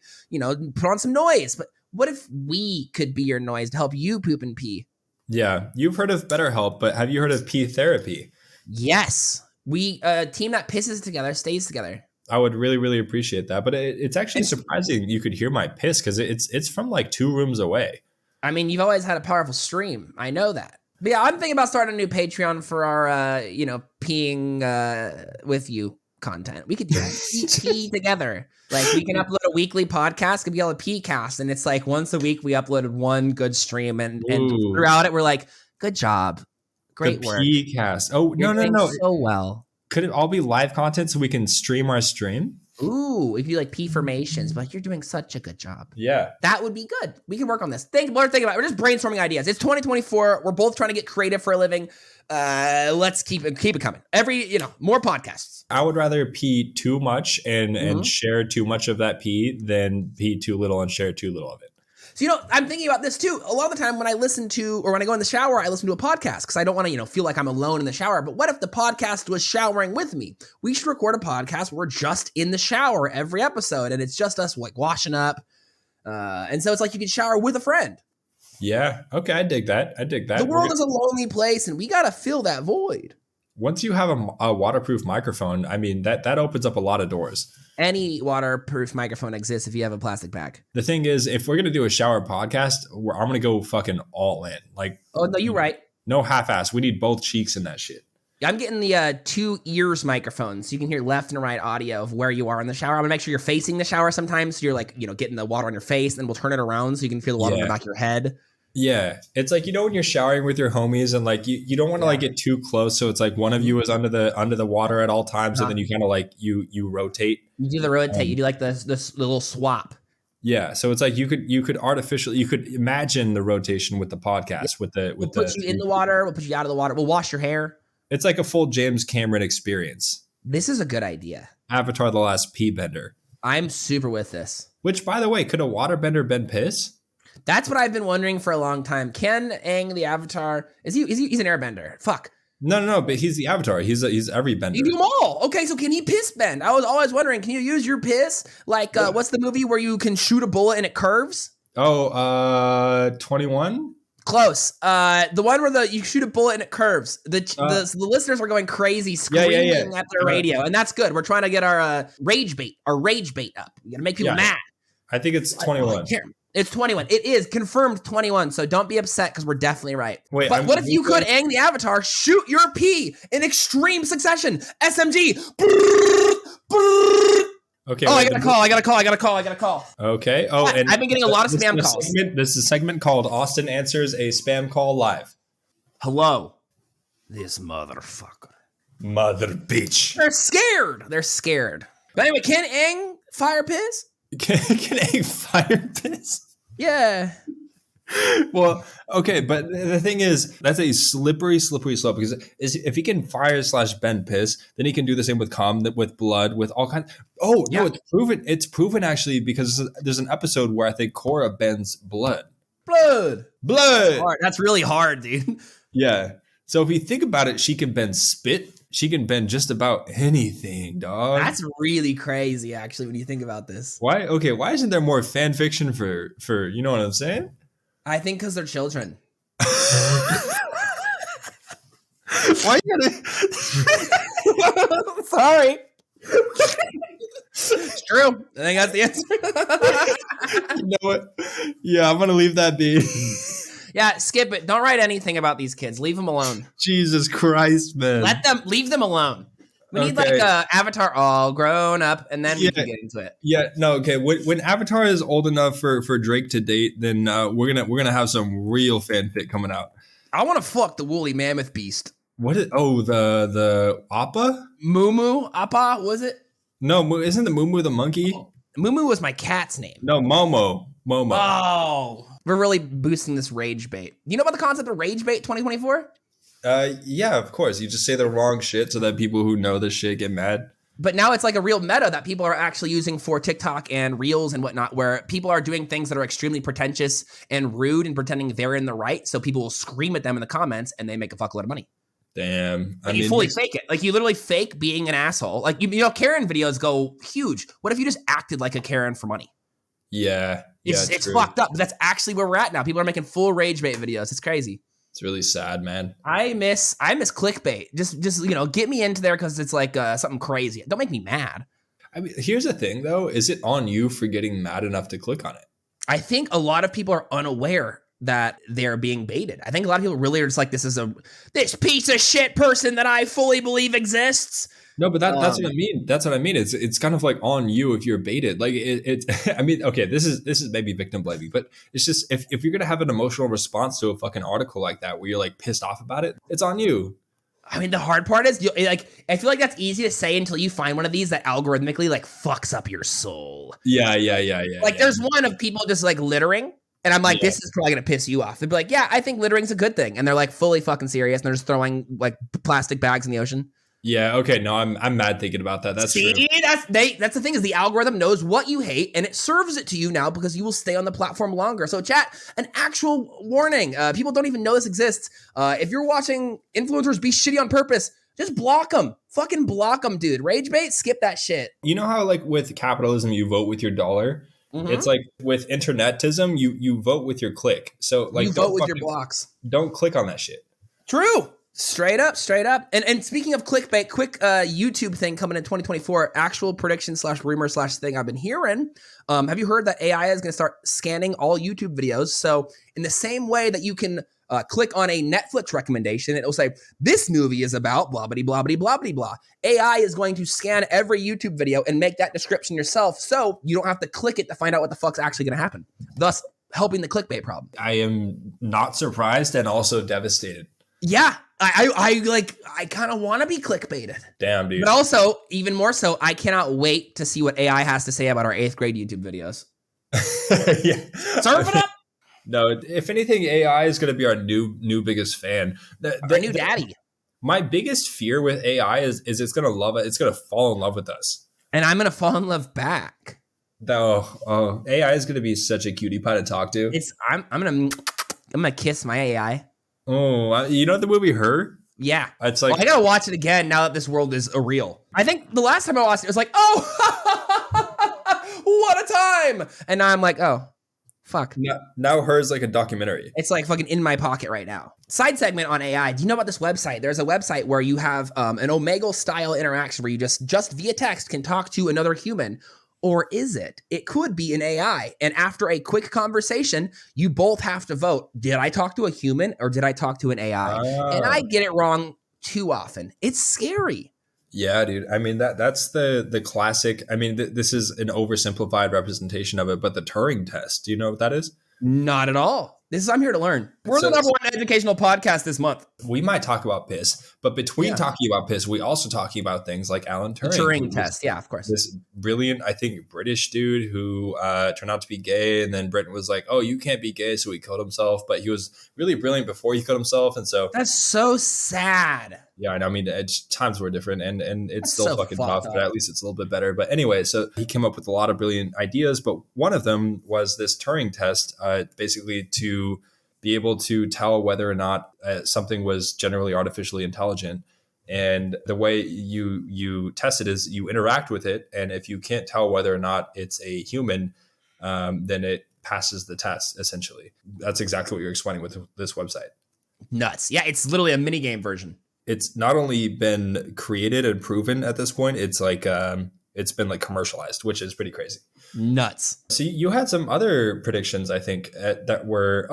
C: put on some noise. But what if we could be your noise to help you poop and pee?
B: Yeah, you've heard of BetterHelp, but have you heard of pee therapy?
C: Yes. We a team that pisses together stays together.
B: I would really, really appreciate that. But it's actually surprising you could hear my piss because it's from like 2 rooms away. I
C: mean, you've always had a powerful stream. I know that. But yeah, I'm thinking about starting a new Patreon for our, peeing with you content. We could do that. Pee together. Like we can upload a weekly podcast. It could be called a pee cast. And it's like once a week we uploaded one good stream. And throughout it, we're like, good job. Great work.
B: Pee cast. Oh, no.
C: So well.
B: Could it all be live content so we can stream our stream?
C: Ooh, if you like pee formations, but you're doing such a good job.
B: Yeah.
C: That would be good. We can work on this. We're thinking about it. We're just brainstorming ideas. It's 2024. We're both trying to get creative for a living. Let's keep it coming. More podcasts.
B: I would rather pee too much and share too much of that pee than pee too little and share too little of it.
C: So, I'm thinking about this too. A lot of the time when I listen to, or when I go in the shower, I listen to a podcast because I don't want to, feel like I'm alone in the shower. But what if the podcast was showering with me? We should record a podcast where we're just in the shower every episode and it's just us like washing up. And so it's like you can shower with a friend.
B: Yeah. Okay. I dig that.
C: The world is a lonely place and we got to fill that void.
B: Once you have a waterproof microphone, I mean, that opens up a lot of doors.
C: Any waterproof microphone exists if you have a plastic bag.
B: The thing is, if we're going to do a shower podcast, I'm going to go fucking all in. Like,
C: oh, no, you're right.
B: No half-ass. We need both cheeks in that shit.
C: I'm getting the 2 ears microphone so you can hear left and right audio of where you are in the shower. I'm going to make sure you're facing the shower sometimes so you're like, getting the water on your face, and we'll turn it around so you can feel the water on the back of your head.
B: Yeah, it's like when you're showering with your homies and like you don't want to like get too close, so it's like one of you is under the water at all times, and then you kind of like you rotate.
C: You do the rotate. You do like the little swap.
B: Yeah, so it's like you could imagine the rotation with the podcast we'll
C: put you in the water, we'll put you out of the water, we'll wash your hair.
B: It's like a full James Cameron experience.
C: This is a good idea.
B: Avatar: The Last Pee Bender.
C: I'm super with this.
B: Which, by the way, could a waterbender bend piss?
C: That's what I've been wondering for a long time. Can Aang the Avatar he's an airbender? Fuck.
B: No, but he's the Avatar. He's every bender.
C: You do them all. Okay, so can he piss bend? I was always wondering, can you use your piss? Like, what's the movie where you can shoot a bullet and it curves?
B: Oh, 21?
C: Close. The one where you shoot a bullet and it curves. The listeners are going crazy screaming at their radio, and that's good. We're trying to get our rage bait up. We gotta make people mad.
B: I think it's 21.
C: It's 21. It is confirmed 21. So don't be upset because we're definitely right.
B: Wait,
C: but what if you could, Aang the Avatar, shoot your pee in extreme succession? SMG.
B: Okay.
C: Oh, I got a call.
B: Okay. Oh, and
C: I've been getting a lot of spam calls.
B: This is a segment called Austin Answers a Spam Call Live.
C: Hello. This motherfucker.
B: Mother bitch.
C: They're scared. But anyway, can Aang fire piss?
B: Can Aang fire piss?
C: Yeah.
B: Well, okay, but the thing is, that's a slippery slope because if he can fire / bend piss, then he can do the same with cum, with blood, with all kinds. Oh no, it's proven. It's proven actually because there's an episode where I think Korra bends blood.
C: Blood. That's really hard, dude.
B: Yeah. So if you think about it, she can bend spit. She can bend just about anything, dog.
C: That's really crazy, actually, when you think about this.
B: Why? Okay, why isn't there more fan fiction for you know what I'm saying?
C: I think because they're children.
B: Why you gotta?
C: Sorry. It's true. I think that's the answer.
B: You know what? Yeah, I'm gonna leave that be.
C: Yeah, skip it. Don't write anything about these kids. Leave them alone.
B: Jesus Christ, man.
C: Leave them alone. We need
B: Okay.
C: like a Avatar all grown up, and then we
B: Yeah.
C: can get into it.
B: Yeah, no, okay. When Avatar is old enough for Drake to date, then we're gonna have some real fanfic coming out.
C: I want to fuck the woolly mammoth beast.
B: What is? Oh, the Appa?
C: Mumu Appa was it?
B: No, isn't the Mumu the monkey?
C: Mumu was my cat's name.
B: No, Momo.
C: Oh, we're really boosting this rage bait. You know about the concept of rage bait 2024?
B: Yeah, of course. You just say the wrong shit so that people who know this shit get mad.
C: But now it's like a real meta that people are actually using for TikTok and Reels and whatnot, where people are doing things that are extremely pretentious and rude and pretending they're in the right. So people will scream at them in the comments and they make a fuckload of money.
B: Damn.
C: Like you fully fake it. Like you literally fake being an asshole. Like, you know, Karen videos go huge. What if you just acted like a Karen for money?
B: Yeah.
C: It's fucked up. But that's actually where we're at now. People are making full rage bait videos. It's crazy.
B: It's really sad, man.
C: I miss clickbait. Just you know, get me into there because it's like something crazy. Don't make me mad.
B: I mean, here's the thing, though. Is it on you for getting mad enough to click on it?
C: I think a lot of people are unaware that they're being baited. I think a lot of people really are just like, this piece of shit person that I fully believe exists.
B: No, but that's what I mean. That's what I mean. It's kind of like on you if you're baited. Like I mean, okay, this is maybe victim blaming, but it's just if you're gonna have an emotional response to a fucking article like that where you're like pissed off about it, it's on you.
C: I mean, the hard part is I feel like that's easy to say until you find one of these that algorithmically like fucks up your soul.
B: Yeah.
C: Like there's one of people just like littering. And I'm like, this is probably going to piss you off. They'd be like, yeah, I think littering's a good thing. And they're like fully fucking serious. And they're just throwing like plastic bags in the ocean.
B: Yeah. Okay. No, I'm mad thinking about that. That's true.
C: That's the thing is the algorithm knows what you hate and it serves it to you now because you will stay on the platform longer. So chat, an actual warning. People don't even know this exists. If you're watching influencers be shitty on purpose, just block them. Fucking block them, dude. Rage bait, skip that shit.
B: You know how like with capitalism, you vote with your dollar? Mm-hmm. It's like with internetism, you vote with your click. So like
C: you vote with your blocks.
B: Don't click on that shit.
C: True. Straight up. And speaking of clickbait, quick YouTube thing coming in 2024, actual prediction / rumor / thing I've been hearing. Have you heard that AI is going to start scanning all YouTube videos? So in the same way that you can click on a Netflix recommendation, it will say, this movie is about blah, blah, blah, blah, blah, blah, blah. AI is going to scan every YouTube video and make that description yourself so you don't have to click it to find out what the fuck's actually going to happen, thus helping the clickbait problem.
B: I am not surprised and also devastated.
C: Yeah, I kind of want to be clickbaited.
B: Damn, dude.
C: But also, even more so, I cannot wait to see what AI has to say about our 8th grade YouTube videos.
B: Yeah.
C: Serve it up.
B: No, if anything, AI is going to be our new biggest fan.
C: Our new daddy.
B: My biggest fear with AI is it's going to love it. It's going to fall in love with us.
C: And I'm going to fall in love back.
B: Oh, AI is going to be such a cutie pie to talk to.
C: I'm going to kiss my AI.
B: Oh, you know the movie Her?
C: Yeah.
B: It's like,
C: I got to watch it again now that this world is real. I think the last time I watched it, it was like, oh, what a time. And now I'm like, oh, fuck.
B: Now Her's like a documentary.
C: It's like fucking in my pocket right now. Side segment on AI. Do you know about this website? There's a website where you have an Omegle style interaction where you just via text can talk to another human. Or is it? It could be an AI. And after a quick conversation, you both have to vote. Did I talk to a human or did I talk to an AI? And I get it wrong too often. It's scary.
B: Yeah, dude. I mean, that's the classic. I mean, this is an oversimplified representation of it, but the Turing test. Do you know what that is?
C: Not at all. I'm here to learn. We're the number one educational podcast this month.
B: We might talk about piss, but between talking about piss, we also talking about things like Alan Turing.
C: The Turing test, yeah, of course.
B: This brilliant, I think, British dude who turned out to be gay, and then Britain was like, "Oh, you can't be gay," so he killed himself. But he was really brilliant before he killed himself, and so
C: that's so sad.
B: Yeah, I mean, times were different, and it's still so fucking tough, but at least it's a little bit better. But anyway, so he came up with a lot of brilliant ideas, but one of them was this Turing test, basically to be able to tell whether or not something was generally artificially intelligent. And the way you test it is you interact with it, and if you can't tell whether or not it's a human, then it passes the test, essentially. That's exactly what you're explaining with this website.
C: Nuts. Yeah, it's literally a minigame version.
B: It's not only been created and proven at this point, it's like it's been like commercialized, which is pretty crazy.
C: Nuts.
B: So you had some other predictions, I think, that were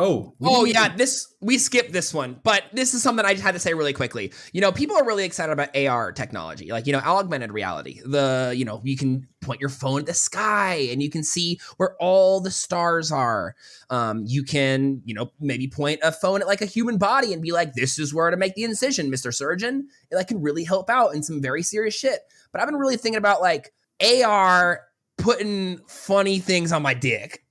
C: we skipped this one, but this is something I just had to say really quickly. You know, people are really excited about AR technology, like, you know, augmented reality. You can point your phone at the sky and you can see where all the stars are. You can, you know, maybe point a phone at like a human body and be like, this is where to make the incision, Mr. Surgeon. And that can really help out in some very serious shit. But I've been really thinking about like AR putting funny things on my dick.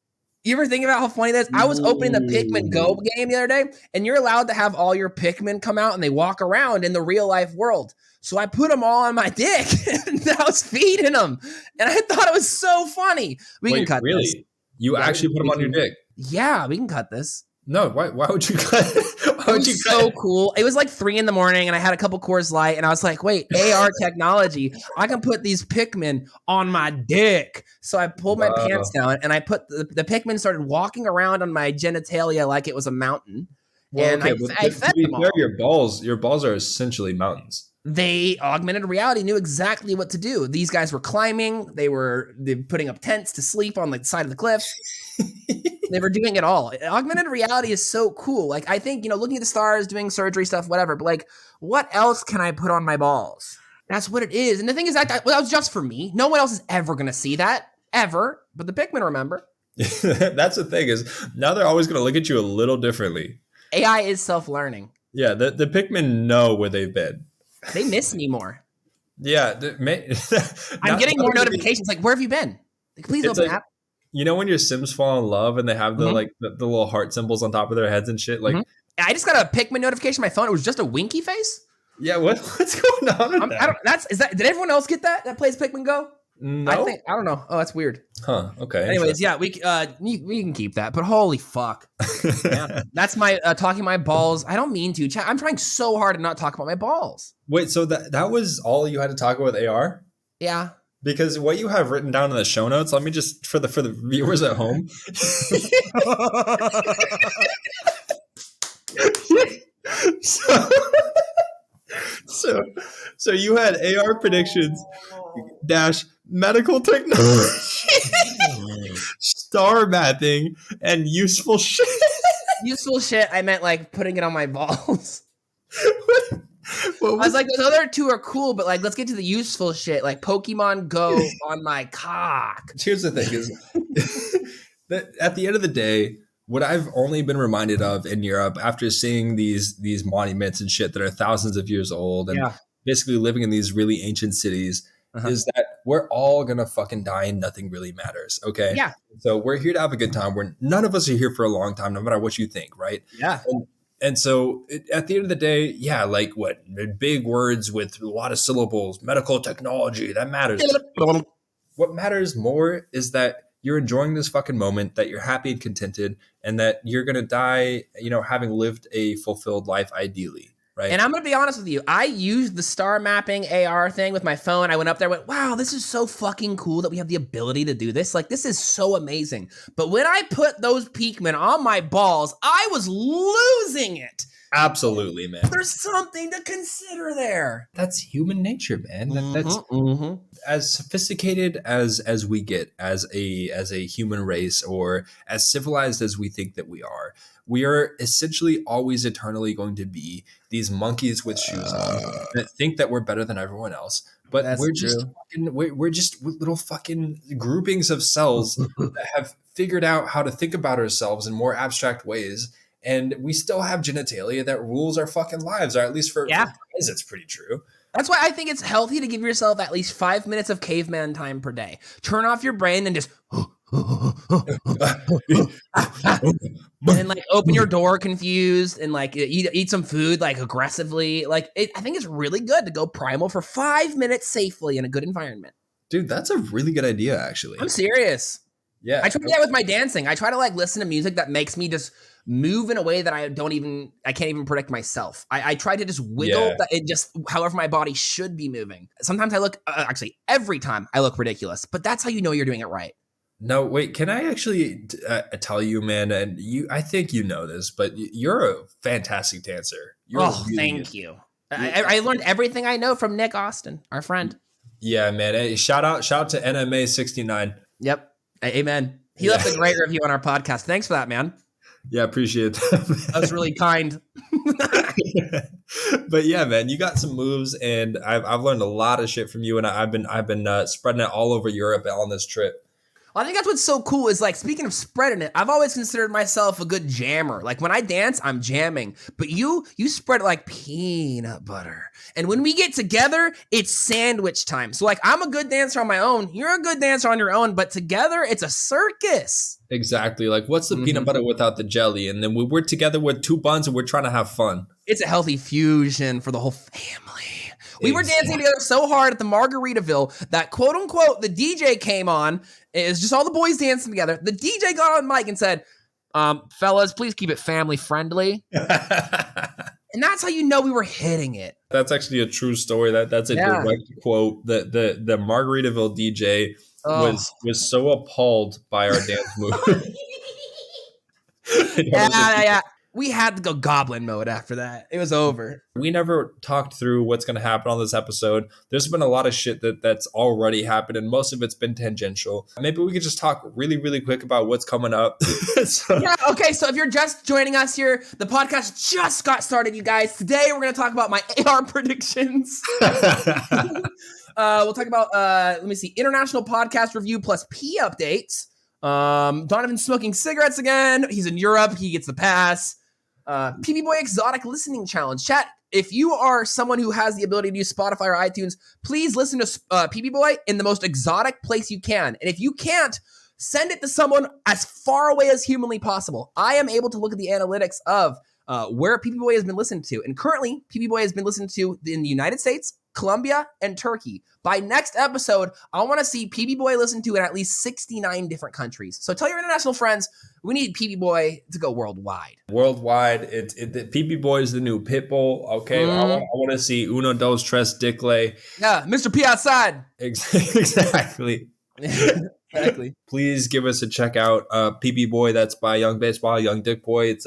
C: You ever think about how funny that is? I was opening the Pikmin Go game the other day, and you're allowed to have all your Pikmin come out and they walk around in the real life world. So I put them all on my dick and I was feeding them. And I thought it was so funny. We can cut this.
B: You actually put them on your dick?
C: Yeah, we can cut this.
B: No, why would you cut it?
C: So cool. It was like 3 a.m. and I had a couple Coors Light and I was like, wait, AR technology. I can put these Pikmin on my dick. So I pulled my pants down and I put the Pikmin started walking around on my genitalia like it was a mountain.
B: Well,
C: and
B: okay,
C: I fed them all.
B: Your balls are essentially mountains.
C: They augmented reality knew exactly what to do. These guys were climbing. They were putting up tents to sleep on the side of the cliff. They were doing it all. Augmented reality is so cool. Like, I think, you know, looking at the stars, doing surgery stuff, whatever. But like, what else can I put on my balls? That's what it is. And the thing is that was just for me. No one else is ever going to see that, ever. But the Pikmin remember.
B: That's the thing is now they're always going to look at you a little differently.
C: AI is self-learning.
B: Yeah, the Pikmin know where they've been.
C: They miss me more.
B: Yeah.
C: I'm getting more notifications like, where have you been? Like, please open the app.
B: You know when your Sims fall in love and they have the the little heart symbols on top of their heads and shit? Like,
C: I just got a Pikmin notification on my phone. It was just a winky face.
B: Yeah, what's going on with
C: that? Did everyone else get that plays Pikmin Go?
B: No.
C: I don't know. Oh, that's weird.
B: Huh. Okay.
C: Anyways, yeah, we can keep that. But holy fuck. Yeah, that's my talking my balls. I don't mean to. I'm trying so hard to not talk about my balls.
B: Wait, so that was all you had to talk about with AR?
C: Yeah. Because
B: what you have written down in the show notes, let me just for the viewers at home. So you had AR predictions - medical technology, star mapping, and useful shit.
C: Useful shit. I meant like putting it on my balls. I was like, those other two are cool, but like, let's get to the useful shit, like Pokemon Go on my cock.
B: Here's the thing: is that at the end of the day, what I've only been reminded of in Europe after seeing these monuments and shit that are thousands of years old and basically living in these really ancient cities is that we're all gonna fucking die and nothing really matters. Okay.
C: Yeah.
B: So we're here to have a good time. None of us are here for a long time, no matter what you think, right?
C: Yeah.
B: And so at the end of the day, yeah, like what big words with a lot of syllables, medical technology, that matters. What matters more is that you're enjoying this fucking moment, that you're happy and contented, and that you're going to die, you know, having lived a fulfilled life, ideally. Right.
C: And I'm going to be honest with you. I used the star mapping AR thing with my phone. I went up there and went, wow, this is so fucking cool that we have the ability to do this. Like, this is so amazing. But when I put those Pikmin on my balls, I was losing it.
B: Absolutely, man.
C: There's something to consider there.
B: That's human nature, man. That's as sophisticated as we get as a human race, or as civilized as we think that we are. We are essentially always eternally going to be these monkeys with shoes on that think that we're better than everyone else. But we're just little fucking groupings of cells that have figured out how to think about ourselves in more abstract ways. And we still have genitalia that rules our fucking lives, or at least for guys, it's pretty true.
C: That's why I think it's healthy to give yourself at least 5 minutes of caveman time per day. Turn off your brain and just... and like open your door confused and like eat some food like aggressively. Like I think it's really good to go primal for 5 minutes safely in a good environment.
B: Dude, that's a really good idea, actually.
C: I'm serious.
B: Yeah.
C: I try to do that with my dancing. I try to like listen to music that makes me just move in a way that I can't even predict myself. I try to just wiggle that it just however my body should be moving. Sometimes I look, actually every time I look ridiculous, but that's how you know you're doing it right.
B: No, wait, can I actually tell you, man, and I think you know this, but you're a fantastic dancer.
C: Thank you. I learned everything I know from Nick Austin, our friend.
B: Yeah, man. Hey, shout out to NMA 69.
C: Yep. Amen. He left a great review on our podcast. Thanks for that, man.
B: Yeah, appreciate that.
C: That was really kind.
B: But yeah, man, you got some moves, and I've learned a lot of shit from you, and I've been spreading it all over Europe on this trip.
C: I think that's what's so cool is like, speaking of spreading it, I've always considered myself a good jammer. Like when I dance, I'm jamming, but you spread it like peanut butter. And when we get together, it's sandwich time. So like I'm a good dancer on my own. You're a good dancer on your own, but together it's a circus.
B: Exactly. Like what's the peanut butter without the jelly? And then we're together with 2 buns and we're trying to have fun.
C: It's a healthy fusion for the whole family. We were dancing together so hard at the Margaritaville that quote unquote, the DJ came on. It was just all the boys dancing together. The DJ got on mic and said, fellas, please keep it family friendly. And that's how you know we were hitting it.
B: That's actually a true story. That's a direct quote. The Margaritaville DJ was so appalled by our dance move.
C: Yeah. We had to go goblin mode after that. It was over.
B: We never talked through what's going to happen on this episode. There's been a lot of shit that's already happened, and most of it's been tangential. Maybe we could just talk really, really quick about what's coming up.
C: So if you're just joining us here, the podcast just got started, you guys. Today, we're going to talk about my AR predictions. We'll talk about, international podcast review plus P updates. Donovan's smoking cigarettes again. He's in Europe. He gets the pass. PB Boy Exotic Listening Challenge. Chat, if you are someone who has the ability to use Spotify or iTunes, please listen to PB Boy in the most exotic place you can. And if you can't, send it to someone as far away as humanly possible. I am able to look at the analytics of where PB Boy has been listened to. And currently, PB Boy has been listened to in the United States, Colombia, and Turkey. By next episode, I want to see PB Boy listened to in at least 69 different countries. So tell your international friends, we need PB Boy to go worldwide.
B: Worldwide, the PB Boy is the new Pitbull. Okay, I want to see Uno, Dos, Tres, Dickley.
C: Yeah, Mr. P outside.
B: Exactly.
C: Exactly.
B: Please give us a check out. PB Boy, that's by Young Baseball, Young Dick Boy. It's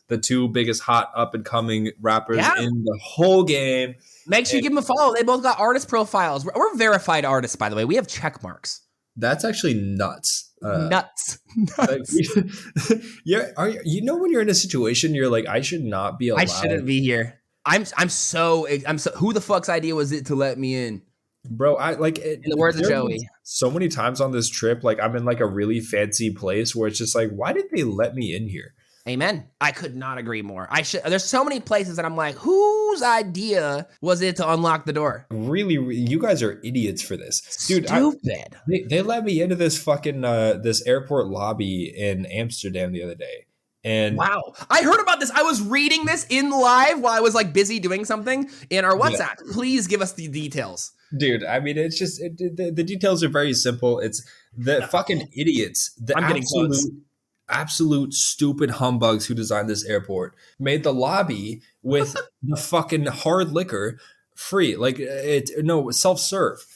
B: the 2 biggest hot up and coming rappers in the whole game.
C: Make sure you give them a follow. They both got artist profiles. We're verified artists, by the way. We have check marks.
B: That's actually nuts.
C: Nuts.
B: Yeah, when you're in a situation, you're like, I should not be allowed.
C: I shouldn't be here. I'm so. Who the fuck's idea was it to let me in?
B: Bro, I like it.
C: In the words of Joey.
B: So many times on this trip, like I'm in like a really fancy place where it's just like, why did they let me in here?
C: Amen. I could not agree more. There's so many places that I'm like, whose idea was it to unlock the door?
B: Really, you guys are idiots for this. Dude,
C: stupid.
B: They let me into this fucking this airport lobby in Amsterdam the other day. And
C: wow. I heard about this. I was reading this in live while I was like busy doing something in our WhatsApp. Yeah. Please give us the details.
B: Dude, I mean, it's just the details are very simple. It's the fucking idiots. The absolute stupid humbugs who designed this airport made the lobby with the fucking hard liquor free. Like self-serve.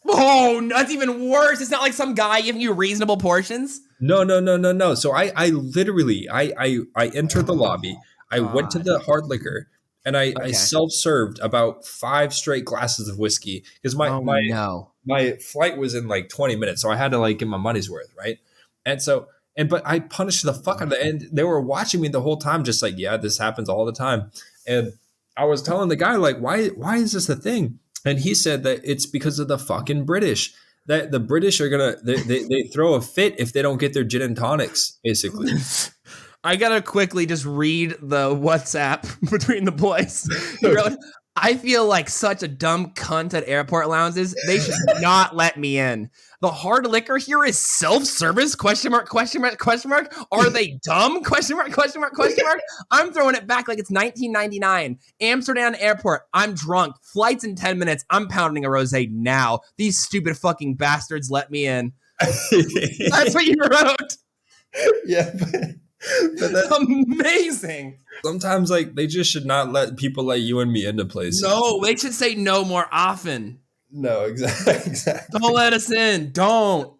C: Oh, that's even worse. It's not like some guy giving you reasonable portions.
B: No. So I literally entered the lobby. I went to the hard liquor and I self-served about 5 straight glasses of whiskey because my flight was in like 20 minutes. So I had to like get my money's worth. Right. But I punished the fuck out of it. And they were watching me the whole time, just like, yeah, this happens all the time. And I was telling the guy, like, why is this a thing? And he said that it's because of the fucking British. That the British are they throw a fit if they don't get their gin and tonics, basically.
C: I gotta quickly just read the WhatsApp between the boys. He wrote, I feel like such a dumb cunt at airport lounges. They should not let me in. The hard liquor here is self-service? ? Are they dumb? ? I'm throwing it back like it's 1999. Amsterdam airport. I'm drunk. Flight's in 10 minutes. I'm pounding a rosé now. These stupid fucking bastards let me in. That's what you wrote.
B: Yeah, but that's
C: amazing.
B: Sometimes like they just should not let people like you and me into places.
C: No, they should say no more often.
B: No, exactly.
C: Don't let us in. Don't.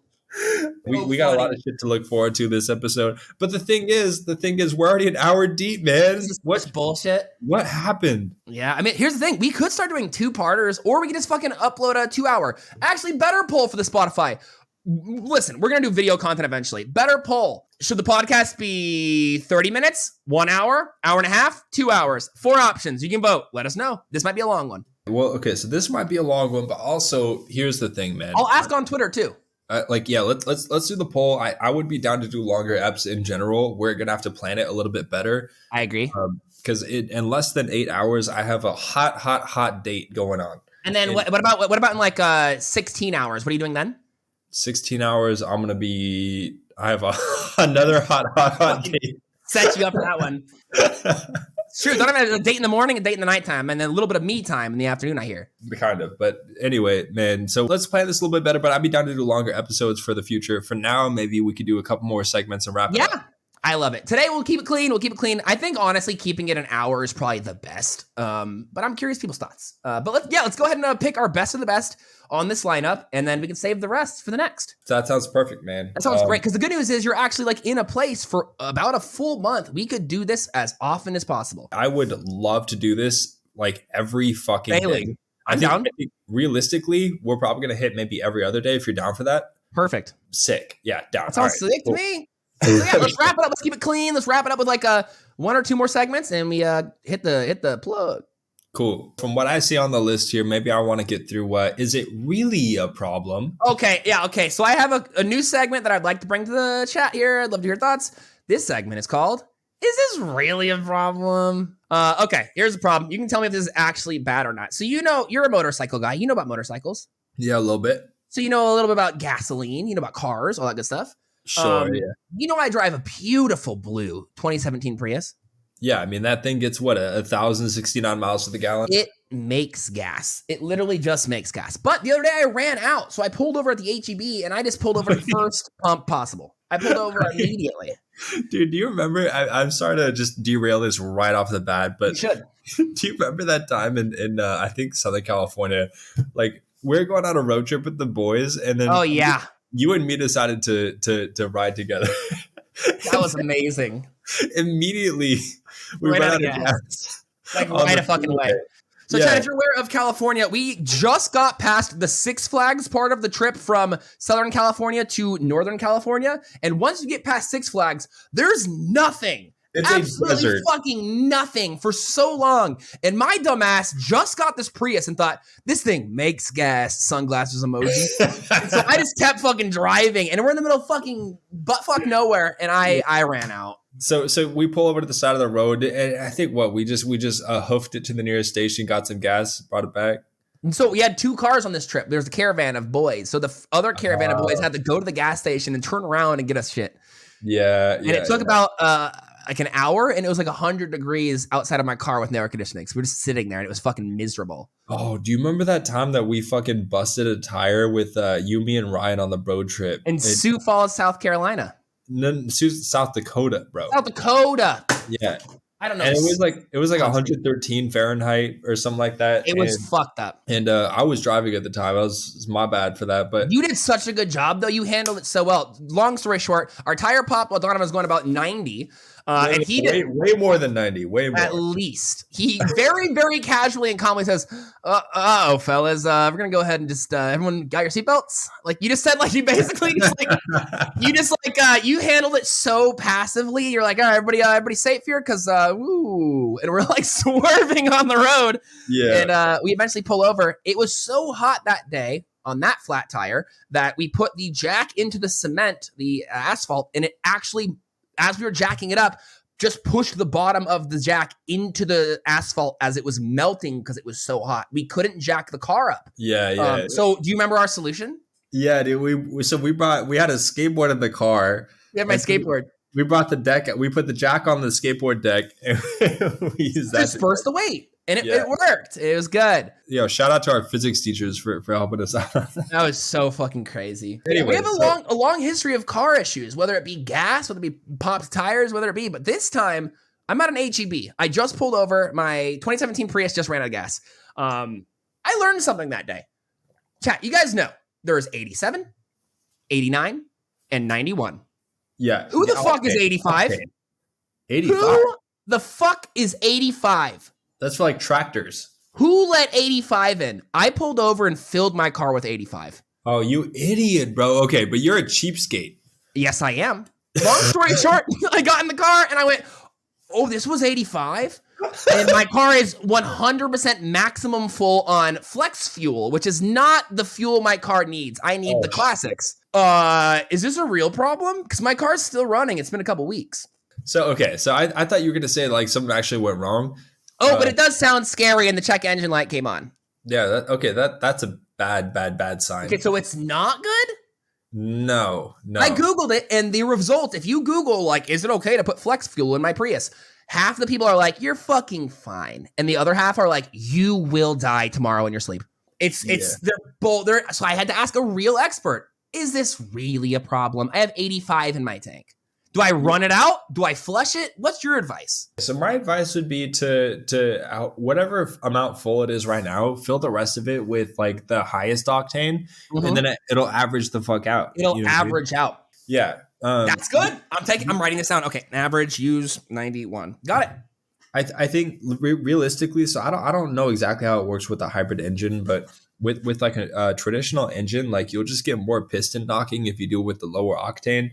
B: We got a lot of shit to look forward to this episode. But the thing is, we're already an hour deep, man.
C: This is what's bullshit.
B: What happened?
C: Yeah, I mean, here's the thing. We could start doing 2-parters, or we could just fucking upload a 2-hour. Actually, better poll for the Spotify. Listen, we're going to do video content eventually. Better poll. Should the podcast be 30 minutes, 1 hour, hour and a half, 2 hours? 4 options. You can vote. Let us know. This might be a long one.
B: Well, okay, so this might be a long one, but also here's the thing, man.
C: I'll ask on Twitter too.
B: Let's do the poll. I would be down to do longer eps in general. We're gonna have to plan it a little bit better.
C: I agree.
B: Because in less than 8 hours, I have a hot date going on.
C: And then what about in like 16 hours? What are you doing then?
B: 16 hours. I have another hot date.
C: Set you up for that one. It's true. Don't have a date in the morning, a date in the nighttime, and then a little bit of me time in the afternoon, I hear.
B: Kind of. But anyway, man, so let's plan this a little bit better, but I'd be down to do longer episodes for the future. For now, maybe we could do a couple more segments and wrap it up.
C: Yeah, I love it. Today, we'll keep it clean. I think, honestly, keeping it an hour is probably the best. But I'm curious people's thoughts. But let's go ahead and pick our best of the best on this lineup, and then we can save the rest for the next.
B: That sounds perfect, man.
C: That sounds great, because the good news is you're actually like in a place for about a full month. We could do this as often as possible.
B: I would love to do this like every fucking day.
C: I'm down.
B: I think realistically, we're probably going to hit maybe every other day if you're down for that.
C: Perfect.
B: Sick. Yeah, down.
C: That sounds sick to me. So yeah, let's wrap it up. Let's keep it clean. Let's wrap it up with like 1 or 2 more segments, and we hit the plug.
B: Cool. From what I see on the list here, maybe I want to get through is it really a problem?
C: Okay, yeah, okay. So I have a new segment that I'd like to bring to the chat here. I'd love to hear your thoughts. This segment is called, Is This Really a Problem? Okay, here's the problem. You can tell me if this is actually bad or not. So you're a motorcycle guy. You know about motorcycles.
B: Yeah, a little bit.
C: So you know a little bit about gasoline. You know about cars, all that good stuff.
B: Sure, yeah.
C: You know I drive a beautiful blue 2017 Prius.
B: Yeah, I mean, that thing gets, 1,069 miles to the gallon?
C: It makes gas. It literally just makes gas. But the other day I ran out, so I pulled over at the HEB, and I just pulled over the first pump possible. I pulled over immediately.
B: Dude, do you remember, I'm sorry to just derail this right off the bat, but
C: you should.
B: Do you remember that time in I think, Southern California? Like, we're going on a road trip with the boys, and then you and me decided to ride together.
C: That was amazing.
B: Immediately, we ran out of gas.
C: Like right a fucking way. So, Chad, if you're aware of California, we just got past the Six Flags part of the trip from Southern California to Northern California. And once you get past Six Flags, there's nothing.
B: It's
C: absolutely fucking nothing for so long. And my dumbass just got this Prius and thought, this thing makes gas, sunglasses emoji. So I just kept fucking driving, and we're in the middle of fucking buttfuck nowhere, and I ran out.
B: So we pull over to the side of the road, and I think we just hoofed it to the nearest station, got some gas, brought it back.
C: And so we had 2 cars on this trip. There's a caravan of boys. So the other caravan of boys had to go to the gas station and turn around and get us shit.
B: Yeah.
C: And it took about like an hour, and it was like 100 degrees outside of my car with no air conditioning. So we're just sitting there, and it was fucking miserable.
B: Oh, do you remember that time that we fucking busted a tire with you, me, and Ryan on the road trip?
C: In Sioux Falls, South Carolina.
B: No, South Dakota, bro.
C: South Dakota.
B: Yeah.
C: I don't know.
B: And it was like 113 Fahrenheit or something like that.
C: It was fucked up.
B: And I was driving at the time. It's my bad for that. But
C: you did such a good job, though. You handled it so well. Long story short, our tire popped while Donovan was going about 90. And he did
B: way more than 90. Way more.
C: At least. He very, very casually and calmly says, uh-oh, fellas, we're going to go ahead and just, everyone got your seatbelts? Like, you just said, like, you basically just, like, you handled it so passively. You're like, all right, everybody safe here? Because, woo. And we're, like, swerving on the road.
B: Yeah.
C: And we eventually pull over. It was so hot that day on that flat tire that we put the jack into the cement, the asphalt, and it actually, as we were jacking it up, just pushed the bottom of the jack into the asphalt as it was melting because it was so hot. We couldn't jack the car up.
B: Yeah.
C: So do you remember our solution?
B: Yeah, dude. We had a skateboard in the car.
C: We had my skateboard.
B: We brought the deck. We put the jack on the skateboard deck, and we used that.
C: Disperse the weight. And it worked. It was good.
B: Yo, shout out to our physics teachers for helping us out.
C: That was so fucking crazy.
B: Anyway,
C: we have a long history of car issues, whether it be gas, whether it be popped tires, whether it be. But this time, I'm at an HEB. I just pulled over. My 2017 Prius just ran out of gas. I learned something that day. Chat, you guys know there's 87, 89, and 91.
B: Yeah.
C: Who the fuck is 85?
B: 85.
C: Who the fuck is 85?
B: That's for like tractors.
C: Who let 85 in? I pulled over and filled my car with 85.
B: Oh, you idiot, bro. Okay, but you're a cheapskate.
C: Yes, I am. Long story short, I got in the car and I went, oh, this was 85? And my car is 100% maximum full on flex fuel, which is not the fuel my car needs. I need the classics. Is this a real problem? Because my car's still running. It's been a couple weeks.
B: So I thought you were going to say like something actually went wrong.
C: Oh, but it does sound scary and the check engine light came on.
B: Yeah, that's a bad sign.
C: Okay, so it's not good?
B: No.
C: I Googled it, and the result, if you Google, like, is it okay to put flex fuel in my Prius? Half the people are like, you're fucking fine. And the other half are like, you will die tomorrow in your sleep. They're both, so I had to ask a real expert, is this really a problem? I have 85 in my tank. Do I run it out? Do I flush it? What's your advice?
B: So my advice would be to whatever amount full it is right now, fill the rest of it with like the highest octane, and then it'll average the fuck out.
C: It'll average out.
B: Yeah.
C: That's good. I'm writing this down. Okay. Average use 91. Got it.
B: I think realistically, so I don't know exactly how it works with a hybrid engine, but with like a traditional engine, like you'll just get more piston knocking if you do it with the lower octane.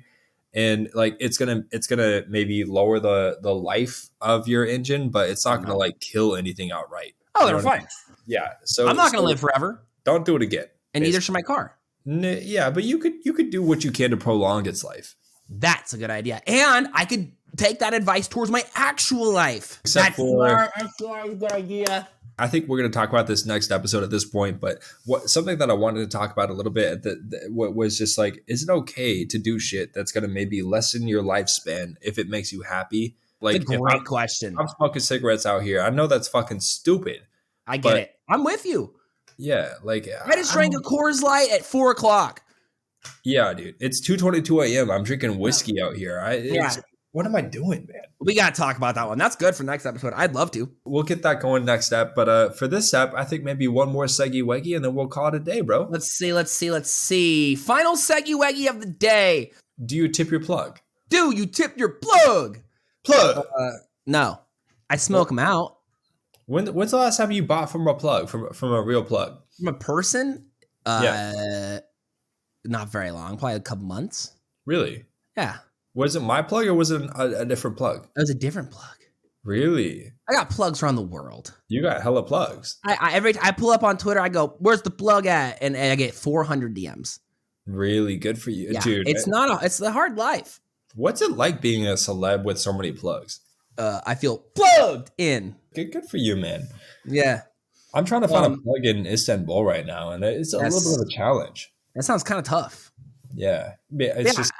B: And like it's gonna maybe lower the life of your engine, but it's not gonna like kill anything outright.
C: Oh, they're fine.
B: Yeah. So
C: I'm not gonna live forever.
B: Don't do it again.
C: And neither should my car.
B: Yeah, but you could do what you can to prolong its life.
C: That's a good idea. And I could take that advice towards my actual life.
B: Except for
C: that's a good idea.
B: I think we're going to talk about this next episode at this point, but something that I wanted to talk about a little bit what was just like, is it okay to do shit that's going to maybe lessen your lifespan if it makes you happy? Like,
C: it's a great question.
B: I'm smoking cigarettes out here. I know that's fucking stupid.
C: I get it. I'm with you.
B: Yeah, like
C: I just drank a Coors Light at 4:00.
B: Yeah, dude, it's 2:22 a.m. I'm drinking whiskey out here. What am I doing, man?
C: We got to talk about that one. That's good for next episode. I'd love to.
B: We'll get that going next step. But for this step, I think maybe one more seggy weggy and then we'll call it a day, bro.
C: Let's see. Final seggy weggy of the day.
B: Do you tip your plug?
C: Do you tip your plug?
B: Plug.
C: No. I smoke them out.
B: When's the last time you bought from a plug, from a real plug?
C: From a person?
B: Yeah.
C: Not very long. Probably a couple months.
B: Really?
C: Yeah.
B: Was it my plug or was it a different plug?
C: It was a different plug.
B: Really?
C: I got plugs around the world.
B: You got hella plugs.
C: I pull up on Twitter, I go, where's the plug at? And I get 400 DMs.
B: Really good for you, dude.
C: It's it's the hard life.
B: What's it like being a celeb with so many plugs?
C: I feel plugged in.
B: Good for you, man.
C: Yeah.
B: I'm trying to find a plug in Istanbul right now, and it's a little bit of a challenge.
C: That sounds kind of tough.
B: Yeah. It's just...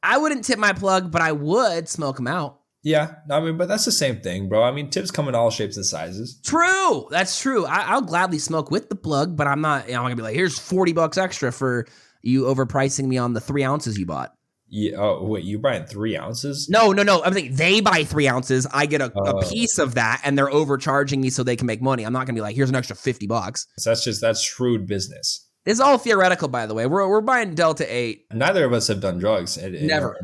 C: I wouldn't tip my plug, but I would smoke them out.
B: Yeah, I mean, but that's the same thing, bro. I mean, tips come in all shapes and sizes.
C: True, that's true. I'll gladly smoke with the plug, but I'm not. I'm gonna be like, here's $40 extra for you overpricing me on the 3 ounces you bought.
B: Yeah. Oh wait, you buying 3 ounces?
C: No. I'm thinking they buy 3 ounces. I get a piece of that, and they're overcharging me so they can make money. I'm not gonna be like, here's an extra $50.
B: So that's shrewd business.
C: It's all theoretical, by the way. We're buying Delta 8.
B: Neither of us have done drugs in our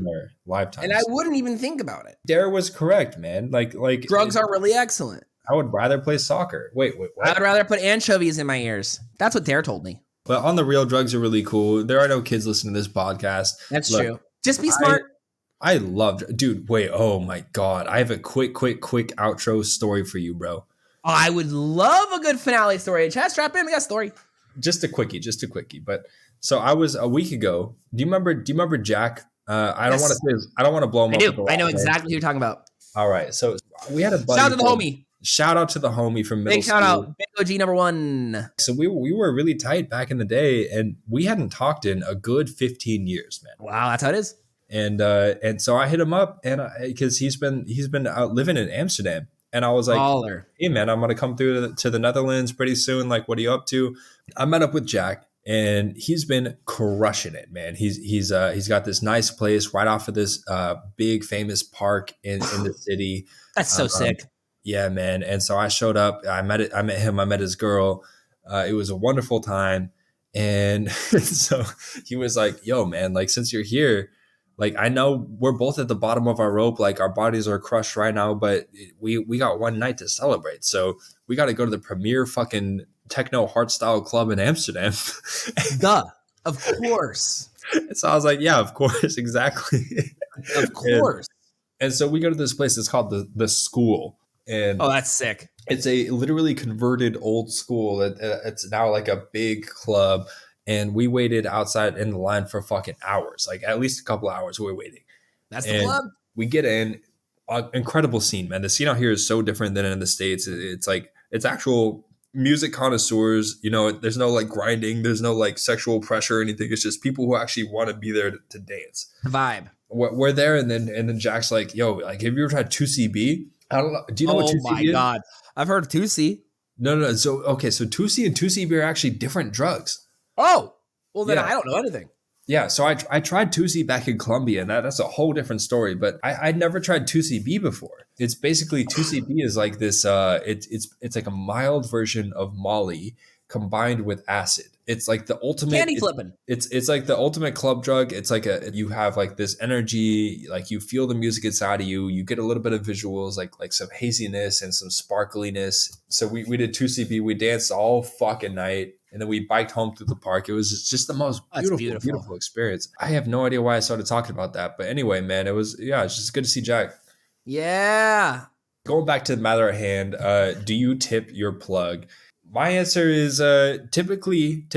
B: lifetimes.
C: And I wouldn't even think about it.
B: Dare was correct, man. Like
C: drugs are really excellent.
B: I would rather play soccer. Wait, what?
C: I would rather put anchovies in my ears. That's what Dare told me.
B: But on the real, drugs are really cool. There are no kids listening to this podcast.
C: That's true. Just be smart.
B: I loved, dude. Wait, oh my god! I have a quick outro story for you, bro.
C: Oh, I would love a good finale story. Chat, strap in. We got a story.
B: Just a quickie. But so I was a week ago. Do you remember Jack? I don't want to blow him up.
C: I know exactly who you're talking about.
B: All right. So we had a buddy.
C: Shout out to the homie.
B: Shout out to the homie from middle school.
C: Big shout out. Big OG number 1.
B: So we were really tight back in the day, and we hadn't talked in a good 15 years, man.
C: Wow, that's how it is.
B: And so I hit him up, and because he's been out living in Amsterdam. And I was like,
C: Baller.
B: hey, man, I'm going to come through to the Netherlands pretty soon. Like, what are you up to? I met up with Jack, and he's been crushing it, man. He's got this nice place right off of this big famous park in the city.
C: That's so sick.
B: Yeah, man. And so I showed up. I met him. I met his girl. It was a wonderful time. And so he was like, yo, man, like, since you're here, like, I know we're both at the bottom of our rope. Like, our bodies are crushed right now, but we got one night to celebrate. So we got to go to the premier fucking techno hardstyle club in Amsterdam.
C: Duh. Of course.
B: So I was like, yeah, of course. Exactly.
C: Of course.
B: And so we go to this place. It's called the School. And
C: oh, that's sick.
B: It's a literally converted old school. It's now like a big club. And we waited outside in the line for fucking hours, like at least a couple hours we were waiting.
C: That's the club.
B: We get in, incredible scene, man. The scene out here is so different than in the States. It's like, it's actual music connoisseurs. You know, there's no like grinding. There's no like sexual pressure or anything. It's just people who actually want to be there to dance.
C: The vibe.
B: We're there. And then Jack's like, yo, like, have you ever tried 2CB? I don't know. Do you know what 2CB is? Oh my God.
C: I've heard of 2C.
B: No. So 2C and 2CB are actually different drugs.
C: Oh, well then I don't know anything.
B: Yeah, so I tried 2C back in Colombia, and that's a whole different story. But I'd never tried 2CB before. It's basically 2CB is like this. It's like a mild version of Molly combined with acid. It's like the ultimate
C: candy flipping.
B: It's like the ultimate club drug. It's like you have like this energy, like you feel the music inside of you. You get a little bit of visuals, like some haziness and some sparkliness. So we did 2CB. We danced all fucking night. And then we biked home through the park. It was just the most beautiful experience. I have no idea why I started talking about that. But anyway, man, it's just good to see Jack.
C: Yeah.
B: Going back to the matter at hand, do you tip your plug? My answer is typically,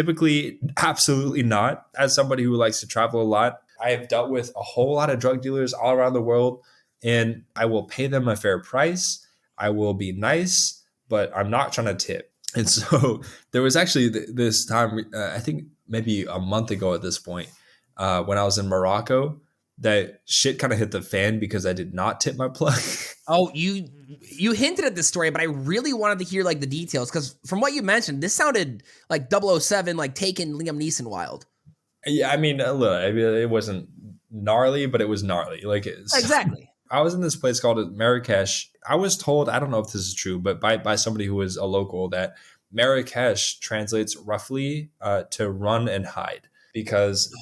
B: absolutely not. As somebody who likes to travel a lot, I have dealt with a whole lot of drug dealers all around the world, and I will pay them a fair price. I will be nice, but I'm not trying to tip. And so there was actually this time, I think maybe a month ago at this point, when I was in Morocco, that shit kind of hit the fan because I did not tip my plug.
C: Oh, you hinted at this story, but I really wanted to hear like the details because from what you mentioned, this sounded like 007, like taking Liam Neeson wild.
B: Yeah, I mean, look, it wasn't gnarly, but it was gnarly. Like
C: exactly.
B: I was in this place called Marrakesh. I was told, I don't know if this is true, but by somebody who was a local, that Marrakesh translates roughly to run and hide. Because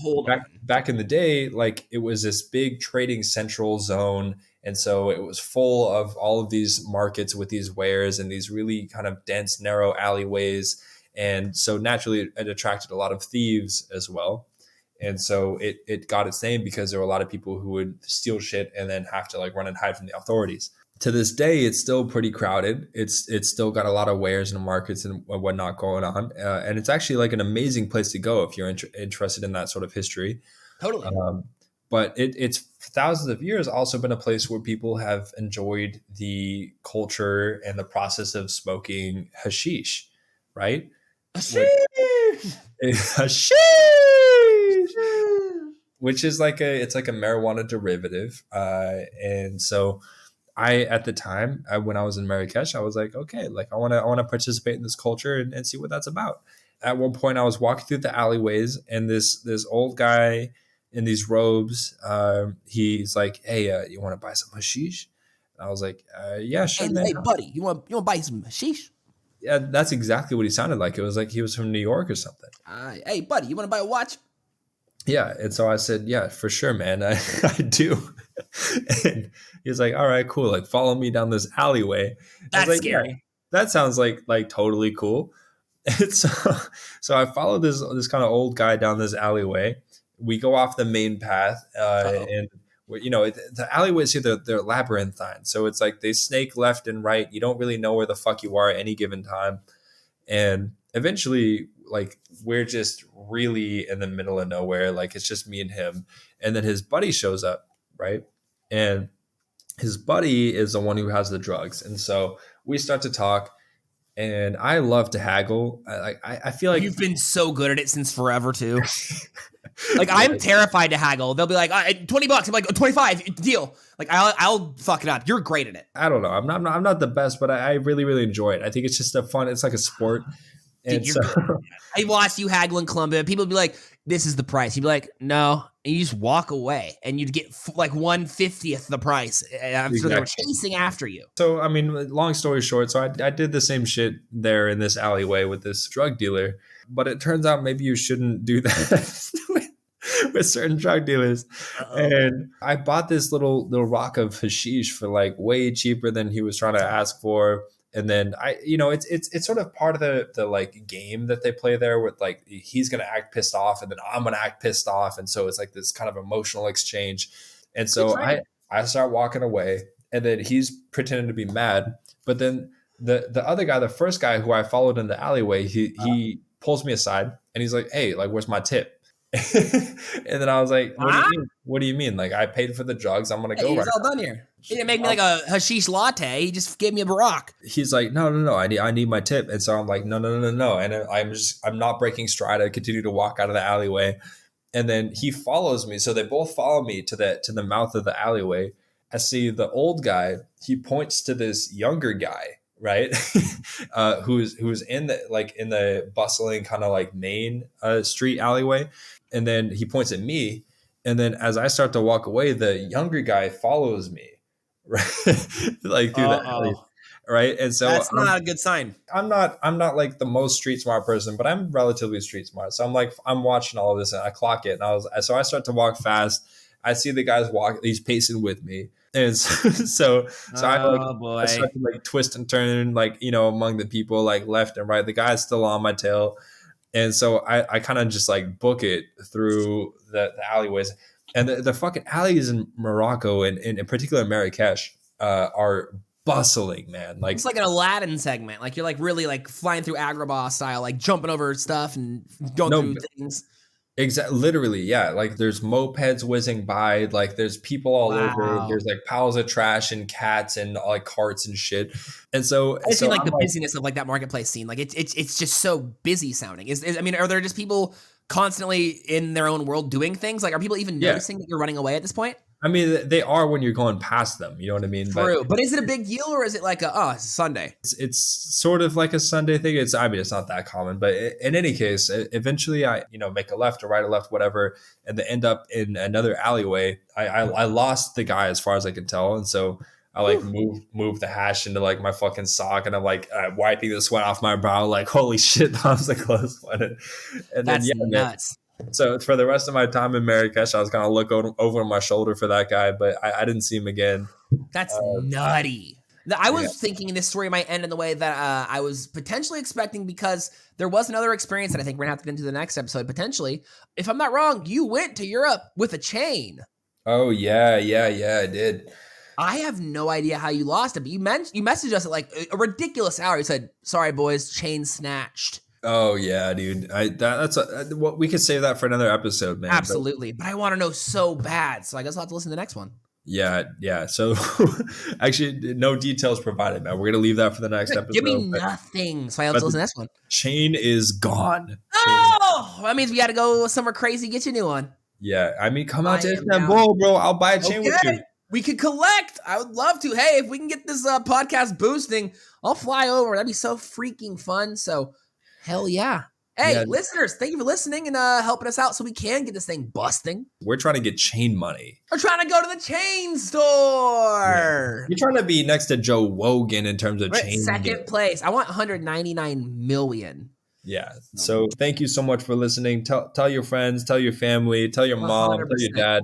B: back in the day, like it was this big trading central zone. And so it was full of all of these markets with these wares and these really kind of dense, narrow alleyways. And so naturally it attracted a lot of thieves as well. And so it got its name because there were a lot of people who would steal shit and then have to like run and hide from the authorities. To this day, it's still pretty crowded. It's still got a lot of wares and markets and whatnot going on. And it's actually like an amazing place to go if you're interested in that sort of history.
C: Totally.
B: But it's for thousands of years also been a place where people have enjoyed the culture and the process of smoking hashish, right? Hashish! Which is it's like a marijuana derivative. And so at the time, when I was in Marrakesh, I was like, okay, like I want to participate in this culture and see what that's about. At one point, I was walking through the alleyways, and this old guy in these robes, he's like, hey, you want to buy some hashish? And I was like, yeah, sure.
C: Hey, buddy, you want to buy some hashish?
B: Yeah, that's exactly what he sounded like. It was like he was from New York or something.
C: Hey, buddy, you want to buy a watch?
B: Yeah. And so I said, yeah, for sure, man. I do. And he's like, all right, cool. Like, follow me down this alleyway.
C: That's scary.
B: Yeah, that sounds like totally cool. And so I follow this kind of old guy down this alleyway. We go off the main path, and the alleyways here, they're labyrinthine. So it's like they snake left and right. You don't really know where the fuck you are at any given time. And eventually, like, we're just really in the middle of nowhere. Like, it's just me and him. And then his buddy shows up, right? And his buddy is the one who has the drugs. And so we start to talk. And I love to haggle. I feel like
C: you've been so good at it since forever too. Like, I'm terrified to haggle. They'll be like, $20. I'm like, 25 deal. Like, I'll fuck it up. You're great at it.
B: I don't know. I'm not the best, but I really, really enjoy it. I think it's just it's like a sport. And
C: dude, I watched you haggle in Colombia. People would be like, this is the price. You'd be like, no. And you just walk away and you'd get like 1/50th the price. Exactly. So they were chasing after you.
B: So, I mean, long story short, so I did the same shit there in this alleyway with this drug dealer. but it turns out maybe you shouldn't do that with certain drug dealers. And I bought this little rock of hashish for like way cheaper than he was trying to ask for. And then it's sort of part of the like game that they play there with like he's gonna act pissed off and then I'm gonna act pissed off, and so it's like this kind of emotional exchange. And so I start walking away, and then he's pretending to be mad, but then the other guy, the first guy who I followed in the alleyway, he pulls me aside and he's like, "Hey, like, where's my tip?" And then I was like, what do you mean? Like, I paid for the drugs. I'm gonna go.
C: He's all done here. He didn't make me like a hashish latte. He just gave me a rock.
B: He's like, no. I need my tip. And so I'm like, no. And I'm not breaking stride. I continue to walk out of the alleyway, and then he follows me. So they both follow me to the mouth of the alleyway. I see the old guy. He points to this younger guy, right? who's in the bustling kind of like main street alleyway. And then he points at me. And then as I start to walk away, the younger guy follows me, right? Like through the alley, right? And so
C: that's not a good sign.
B: I'm not like the most street smart person, but I'm relatively street smart. So I'm watching all of this and I clock it. And I start to walk fast. I see the guy's he's pacing with me. And so I start to like twist and turn, like, among the people, like left and right. The guy's still on my tail. And so I kind of just like book it through the alleyways. And the fucking alleys in Morocco and in particular Marrakesh are bustling, man. Like,
C: it's like an Aladdin segment. Like, you're like really like flying through Agrabah style, like jumping over stuff and going through things.
B: Exactly, literally, yeah. Like, there's mopeds whizzing by, like there's people all over. There's like piles of trash and cats and like carts and shit. And so
C: I see like the busyness of like that marketplace scene. Like it's just so busy sounding. Are there just people constantly in their own world doing things? Like, are people even noticing that you're running away at this point?
B: I mean, they are when you're going past them. You know what I mean?
C: True. But is it a big deal, or is it like it's Sunday?
B: It's sort of like a Sunday thing. It's not that common. But in any case, eventually I, make a left or right or left, whatever, and they end up in another alleyway. I lost the guy as far as I can tell. And so I like move the hash into like my fucking sock, and I'm like wiping the sweat off my brow. Like, holy shit, that was a close one. And
C: that's nuts.
B: So for the rest of my time in Marrakesh, I was going to look over my shoulder for that guy, but I didn't see him again.
C: That's nutty. I was thinking this story might end in the way that I was potentially expecting, because there was another experience that I think we're going to have to get into the next episode, potentially. If I'm not wrong, you went to Europe with a chain.
B: Oh, yeah, I did.
C: I have no idea how you lost it, but you messaged us at like a ridiculous hour. You said, "Sorry, boys, chain snatched."
B: Oh yeah, dude. That's what we could save that for another episode, man.
C: Absolutely, but I want to know so bad, so I guess I'll have to listen to the next one.
B: Yeah. So actually, no details provided, man. We're gonna leave that for the next episode.
C: Give me nothing, so I have to listen to the next one.
B: Chain is gone.
C: That means we got to go somewhere crazy, get you a new one.
B: Yeah, I mean, come out to Istanbul, bro. I'll buy a chain with you.
C: We could collect. I would love to. Hey, if we can get this podcast boosting, I'll fly over. That'd be so freaking fun. So. Hell yeah. Hey, listeners, thank you for listening and helping us out so we can get this thing busting.
B: We're trying to get chain money.
C: We're trying to go to the chain store.
B: Yeah. You're trying to be next to Joe Rogan in terms of chain.
C: Second place. I want 199 million.
B: Yeah. So thank you so much for listening. Tell your friends, tell your family, tell your mom, 100%. Tell your dad.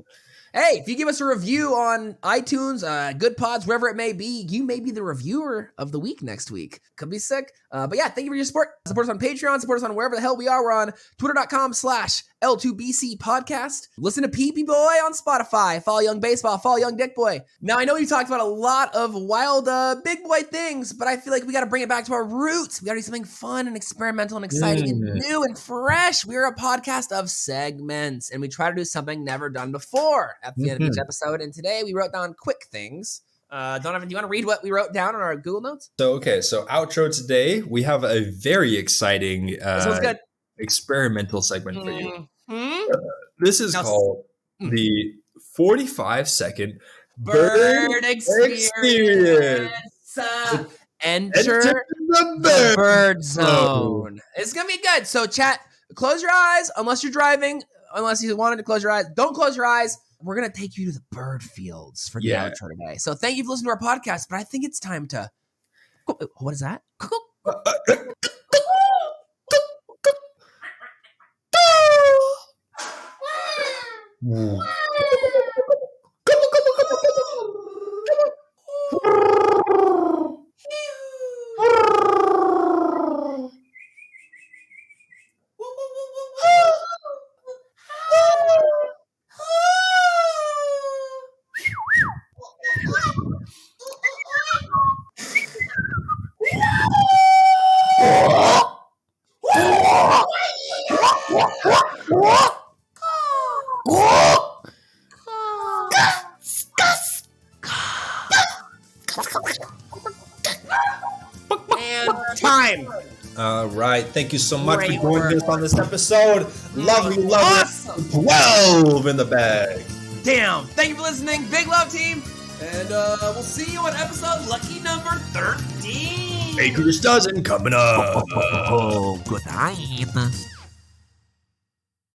C: Hey, if you give us a review on iTunes, Good Pods, wherever it may be, you may be the reviewer of the week next week. Could be sick. But yeah, thank you for your support. Support us on Patreon. Support us on wherever the hell we are. We're on twitter.com/L2BC podcast. Listen to Pee Pee Boy on Spotify. Follow Young Baseball. Follow Young Dick Boy. Now, I know we talked about a lot of wild big boy things, but I feel like we got to bring it back to our roots. We got to do something fun and experimental and exciting and new and fresh. We're a podcast of segments, and we try to do something never done before at the end of each episode. And today we wrote down quick things. Donovan, do you want to read what we wrote down on our Google Notes?
B: So outro today, we have a very exciting
C: good.
B: experimental segment for you. This is called the 45-second bird experience.
C: Enter the bird zone. It's going to be good. So chat, close your eyes unless you're driving, unless you wanted to close your eyes. Don't close your eyes. We're going to take you to the bird fields for the outro today. So thank you for listening to our podcast, but I think it's time to... What is that? And time.
B: All right. Thank you so much for joining us on this episode. Lovely.
C: Awesome.
B: 12 in the bag.
C: Damn. Thank you for listening. Big love, team. And we'll see you on episode lucky number 13.
B: Baker's Dozen coming up.
D: Oh, good night.